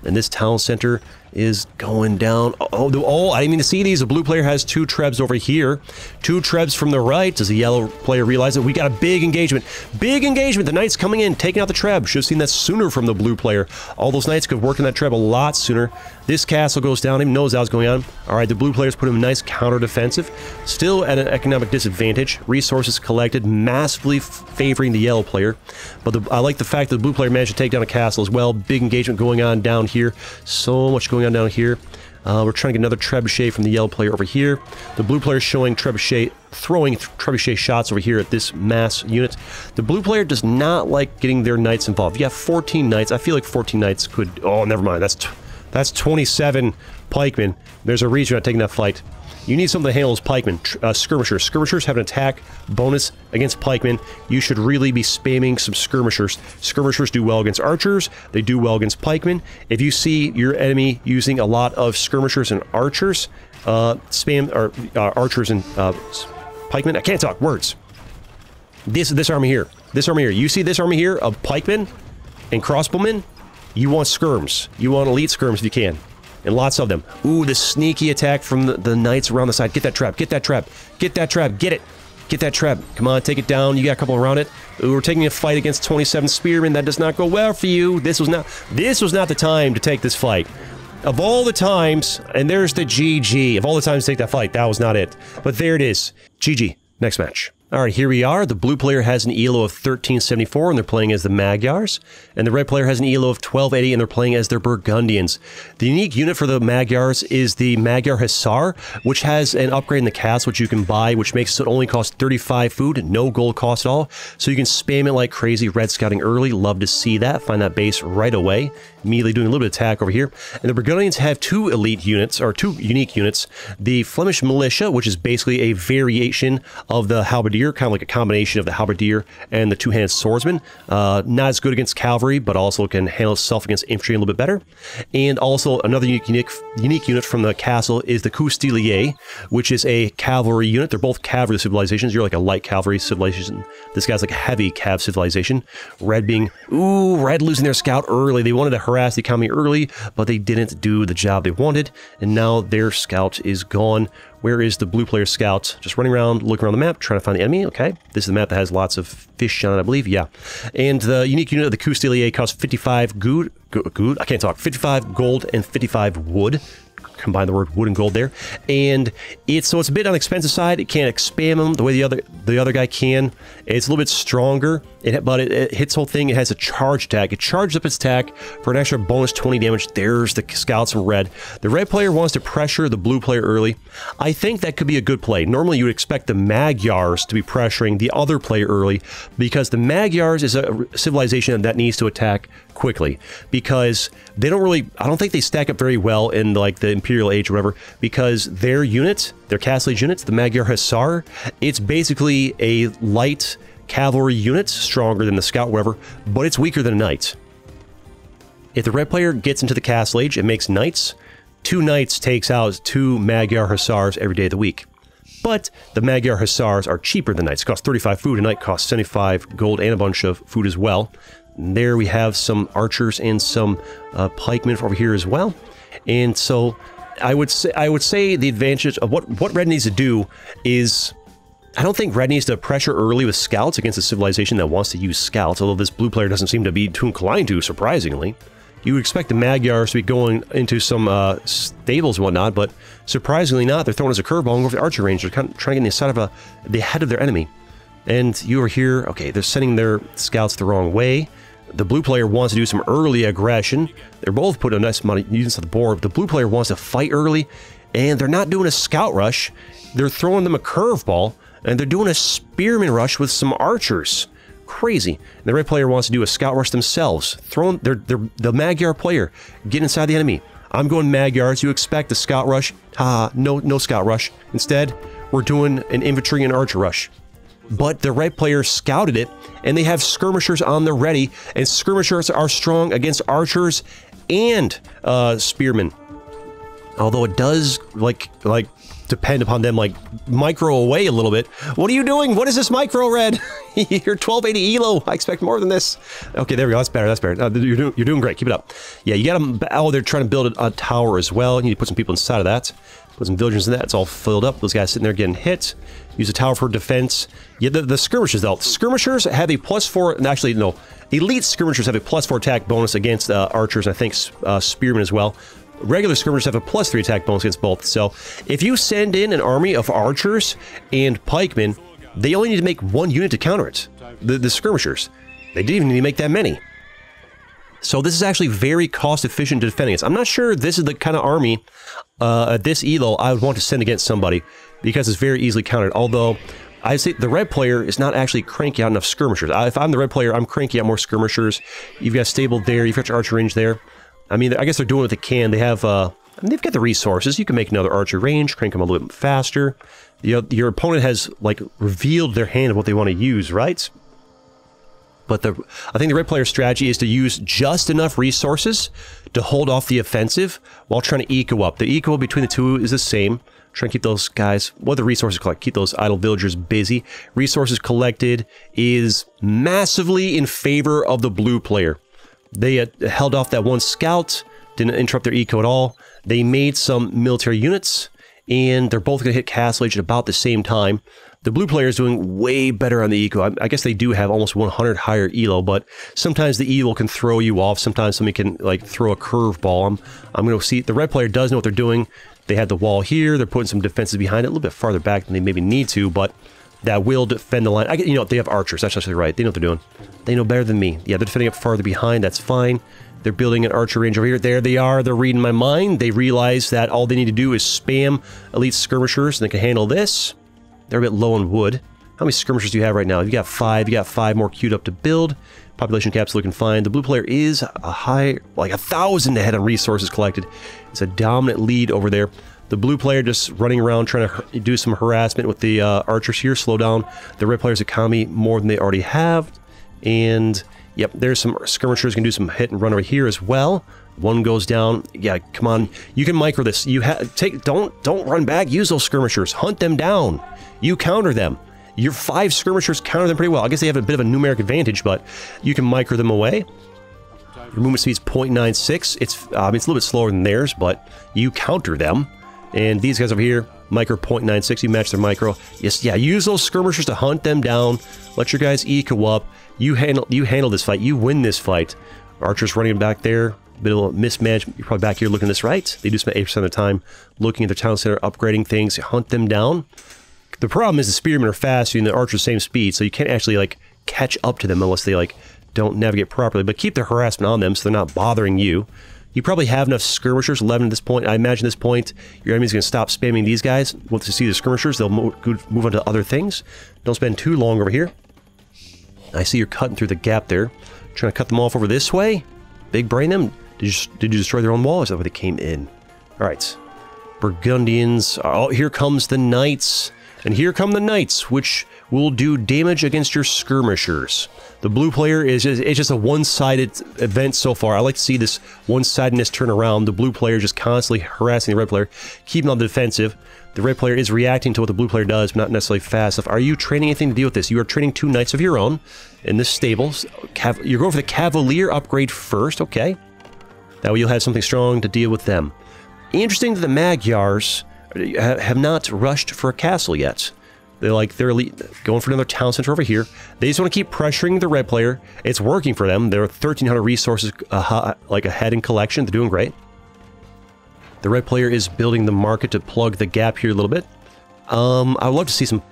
And this town center is going down. Oh, I didn't mean to see these. The blue player has 2 trebs over here. 2 trebs from the right. Does the yellow player realize it? We got a big engagement. Big engagement. The knights coming in, taking out the treb. Should have seen that sooner from the blue player. All those knights could work in that treb a lot sooner. This castle goes down. Even knows that was going on. All right, the blue players put him a nice counter defensive. Still at an economic disadvantage. Resources collected, massively favoring the yellow player. But I like the fact that the blue player managed to take down a castle as well. Big engagement going on down here. So much going on down here. We're trying to get another trebuchet from the yellow player over here. The blue player is showing trebuchet, throwing trebuchet shots over here at this mass unit. The blue player does not like getting their knights involved. You have 14 knights. I feel like 14 knights could... Oh, never mind. That's 27 pikemen. There's a reason you're not taking that fight. You need something to handle those pikemen. Skirmishers. Skirmishers have an attack bonus against pikemen. You should really be spamming some skirmishers. Skirmishers do well against archers. They do well against pikemen. If you see your enemy using a lot of skirmishers and archers, spam archers and pikemen. I can't talk words. This army here. This army here. You see this army here of pikemen and crossbowmen? You want skirms. You want elite skirms if you can. And lots of them. Ooh, the sneaky attack from the knights around the side. Get that trap. Get that trap. Get that trap. Get it. Get that trap. Come on, take it down. You got a couple around it. Ooh, we're taking a fight against 27 spearmen. That does not go well for you. This was not the time to take this fight. Of all the times, and there's the GG. Of all the times to take that fight, that was not it. But there it is. GG. Next match. Alright, here we are. The blue player has an ELO of 1374 and they're playing as the Magyars. And the red player has an ELO of 1280 and they're playing as their Burgundians. The unique unit for the Magyars is the Magyar Hussar, which has an upgrade in the castle which you can buy, which makes it only cost 35 food, no gold cost at all. So you can spam it like crazy, red scouting early. Love to see that. Find that base right away. Immediately doing a little bit of attack over here. And the Burgundians have 2 elite units, or 2 unique units. The Flemish Militia, which is basically a variation of the Halberdier, kind of like a combination of the Halberdier and the two-handed swordsman. Not as good against cavalry, but also can handle itself against infantry a little bit better. And also another unique unit from the castle is the Coustilier, which is a cavalry unit. They're both cavalry civilizations. You're like a light cavalry civilization. This guy's like a heavy cav civilization. Red being, ooh, red losing their scout early. They wanted to harass the economy early, but they didn't do the job they wanted, and now their scout is gone. Where is the blue player scout? Just running around, looking around the map, trying to find the enemy. Okay, this is the map that has lots of fish on it, I believe. Yeah, and the unique unit of the Coustilier costs 55 good. I can't talk. 55 gold and 55 wood. Combine the word wood and gold there, and it's a bit on the expensive side. It can't spam them the way the other guy can. It's a little bit stronger, but it hits the whole thing. It has a charge attack. It charges up its attack for an extra bonus 20 damage. There's the scouts from red. The red player wants to pressure the blue player early. I think that could be a good play. Normally you would expect the Magyars to be pressuring the other player early, because the Magyars is a civilization that needs to attack quickly, because they don't really, I don't think they stack up very well in like the Imperial Age or whatever, because their units, their castle age units, the Magyar Hussar, it's basically a light cavalry unit, stronger than the scout, whatever, but it's weaker than a knight. If the red player gets into the castle age, it makes knights. 2 knights takes out 2 Magyar Hussars every day of the week. But the Magyar Hussars are cheaper than knights. It costs 35 food. A knight costs 75 gold and a bunch of food as well. And there we have some archers and some pikemen over here as well. And so I would say the advantage of what red needs to do is, I don't think red needs to pressure early with scouts against a civilization that wants to use scouts, although this blue player doesn't seem to be too inclined to, surprisingly. You would expect the Magyars to be going into some stables and whatnot, but surprisingly not. They're throwing as a curveball over the archer range. They're kind of trying to get inside of the head of their enemy. And you are here, okay, they're sending their scouts the wrong way. The blue player wants to do some early aggression. They're both putting a nice amount of units on the board. The blue player wants to fight early, and they're not doing a scout rush. They're throwing them a curveball, and they're doing a spearman rush with some archers. Crazy. And the red player wants to do a scout rush themselves. Throwing the Magyar player, get inside the enemy. I'm going Magyars. You expect a scout rush? No scout rush. Instead, we're doing an infantry and archer rush. But the red player scouted it, and they have skirmishers on the ready, and skirmishers are strong against archers and spearmen. Although it does like depend upon them, like, micro away a little bit. What are you doing? What is this micro, red? You're 1280 elo. I expect more than this. Okay, there we go. That's better. That's better. You're doing great. Keep it up. Yeah, you got them. Oh, they're trying to build a tower as well. You need to put some people inside of that. Put some villagers in that. It's all filled up. Those guys sitting there getting hit. Use a tower for defense. Yeah, the skirmishers, though. Skirmishers have a +4... Actually, no. Elite skirmishers have a +4 attack bonus against archers, and I think spearmen as well. Regular skirmishers have a +3 attack bonus against both. So, if you send in an army of archers and pikemen, they only need to make 1 unit to counter it. The skirmishers. They didn't even need to make that many. So this is actually very cost-efficient to defend against. I'm not sure this is the kind of army at this elo I would want to send against somebody, because it's very easily countered. Although, I'd say the red player is not actually cranking out enough skirmishers. If I'm the red player, I'm cranking out more skirmishers. You've got stable there. You've got your archer range there. I mean, I guess they're doing what they can. They have, they've got the resources. You can make another archer range, crank them a little bit faster. Your opponent has, like, revealed their hand of what they want to use, right? But I think the red player's strategy is to use just enough resources to hold off the offensive while trying to eco up. The eco between the two is the same. Trying to keep those guys, the resources collect, keep those idle villagers busy. Resources collected is massively in favor of the blue player. They held off that 1 scout, didn't interrupt their eco at all. They made some military units, and they're both going to hit castle age at about the same time. The blue player is doing way better on the eco. I guess they do have almost 100 higher elo, but sometimes the elo can throw you off. Sometimes somebody can, like, throw a curveball. I'm going to see. The red player does know what they're doing. They had the wall here. They're putting some defenses behind it, a little bit farther back than they maybe need to, but that will defend the line. You know, they have archers. That's actually right. They know what they're doing. They know better than me. Yeah, they're defending up farther behind. That's fine. They're building an archer range over here. There they are. They're reading my mind. They realize that all they need to do is spam elite skirmishers, and they can handle this. They're a bit low on wood. How many skirmishers do you have right now? You got 5. You got 5 more queued up to build. Population cap's looking fine. The blue player is a high, like 1,000 ahead on resources collected. It's a dominant lead over there. The blue player just running around trying to do some harassment with the archers here. Slow down the red player's economy more than they already have. And, yep, there's some skirmishers can do some hit and run over here as well. 1 goes down. Yeah, come on. You can micro this. Don't run back. Use those skirmishers. Hunt them down. You counter them. Your 5 skirmishers counter them pretty well. I guess they have a bit of a numeric advantage, but you can micro them away. Your movement speed is 0.96. It's a little bit slower than theirs, but you counter them. And these guys over here, micro 0.96, you match their micro. Yes, yeah, use those skirmishers to hunt them down. Let your guys eco up. You handle this fight. You win this fight. Archers running back there. Bit of a mismanagement. You're probably back here looking at this right. They do spend 8% of the time looking at their town center, upgrading things, hunt them down. The problem is the spearmen are fast and the archers same speed, so you can't actually, like, catch up to them unless they, like, don't navigate properly. But keep their harassment on them so they're not bothering you. You probably have enough skirmishers, 11 at this point. I imagine at this point, your enemy's going to stop spamming these guys. Once they see the skirmishers, they'll move on to other things. Don't spend too long over here. I see you're cutting through the gap there. Trying to cut them off over this way. Big brain them. Did you destroy their own wall? Or is that where they came in? Alright. Burgundians. Oh, here comes the knights. And here come the knights. Which will do damage against your skirmishers. The blue player is just a one-sided event so far. I like to see this one-sidedness turn around. The blue player just constantly harassing the red player, keeping on the defensive. The red player is reacting to what the blue player does, but not necessarily fast enough. Are you training anything to deal with this? You are training 2 knights of your own in this stable. You're going for the Cavalier upgrade first, okay. That way you'll have something strong to deal with them. Interesting that the Magyars have not rushed for a castle yet. They're going for another town center over here. They just want to keep pressuring the red player. It's working for them. They're 1,300 resources ahead in collection. They're doing great. The red player is building the market to plug the gap here a little bit. I would love to see some,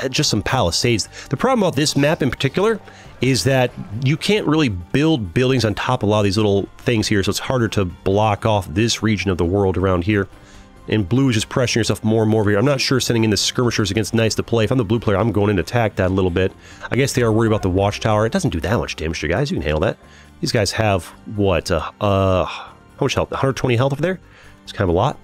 just some palisades. The problem about this map in particular is that you can't really build buildings on top of a lot of these little things here, so it's harder to block off this region of the world around here. And blue is just pressuring yourself more and more over here. I'm not sure sending in the skirmishers against knights to play. If I'm the blue player, I'm going in to attack that a little bit. I guess they are worried about the watchtower. It doesn't do that much damage to you guys. You can handle that. These guys have, what, how much health? 120 health over there? It's kind of a lot.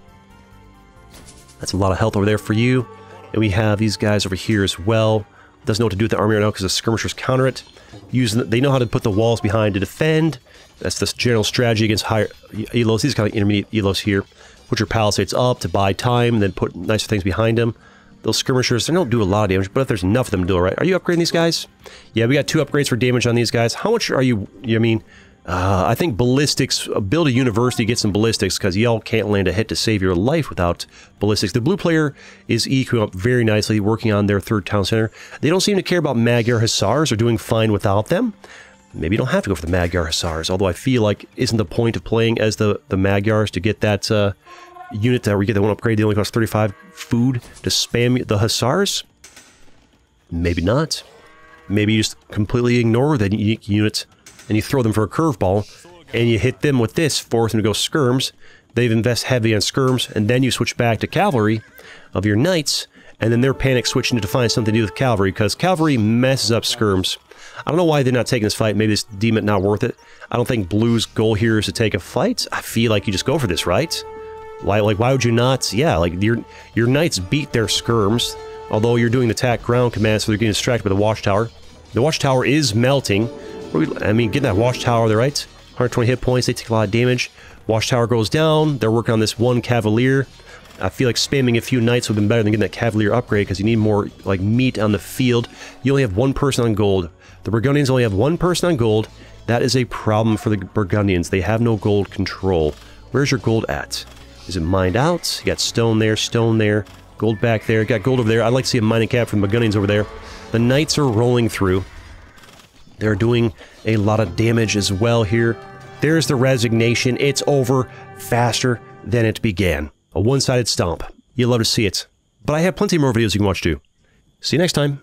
That's a lot of health over there for you. And we have these guys over here as well. Doesn't know what to do with the army right now because the skirmishers counter it. They know how to put the walls behind to defend. That's the general strategy against higher elos. These kind of intermediate elos here. Put your palisades up to buy time, and then put nicer things behind them. Those skirmishers, they don't do a lot of damage, but if there's enough of them to do it right. Are you upgrading these guys? Yeah, we got 2 upgrades for damage on these guys. How much are you, I think ballistics, build a university, get some ballistics, because y'all can't land a hit to save your life without ballistics. The blue player is EQing up very nicely, working on their 3rd town center. They don't seem to care about Magyar Hussars. They're doing fine without them. Maybe you don't have to go for the Magyar Hussars, although I feel like isn't the point of playing as the Magyars to get that unit where you get the 1 upgrade that only costs 35 food to spam the Hussars? Maybe not. Maybe you just completely ignore the unique unit and you throw them for a curveball and you hit them with this, force them to go skirms. They invest heavy on skirms, and then you switch back to cavalry of your knights, and then they're panic switching to find something to do with cavalry, because cavalry messes up skirms. I don't know why they're not taking this fight. Maybe they deem it not worth it. I don't think blue's goal here is to take a fight. I feel like you just go for this, right? Why would you not? Yeah, your knights beat their skirms, although you're doing the attack ground command, so they're getting distracted by the watchtower. The watchtower is melting. Getting that watchtower there, right? 120 hit points, they take a lot of damage. Watchtower goes down. They're working on this 1 cavalier. I feel like spamming a few knights would have been better than getting that cavalier upgrade, because you need more meat on the field. You only have 1 person on gold. The Burgundians only have 1 person on gold. That is a problem for the Burgundians. They have no gold control. Where's your gold at? Is it mined out? You got stone there, gold back there. Got gold over there. I'd like to see a mining cap from the Burgundians over there. The knights are rolling through. They're doing a lot of damage as well here. There's the resignation. It's over faster than it began. A one-sided stomp. You'd love to see it. But I have plenty more videos you can watch too. See you next time.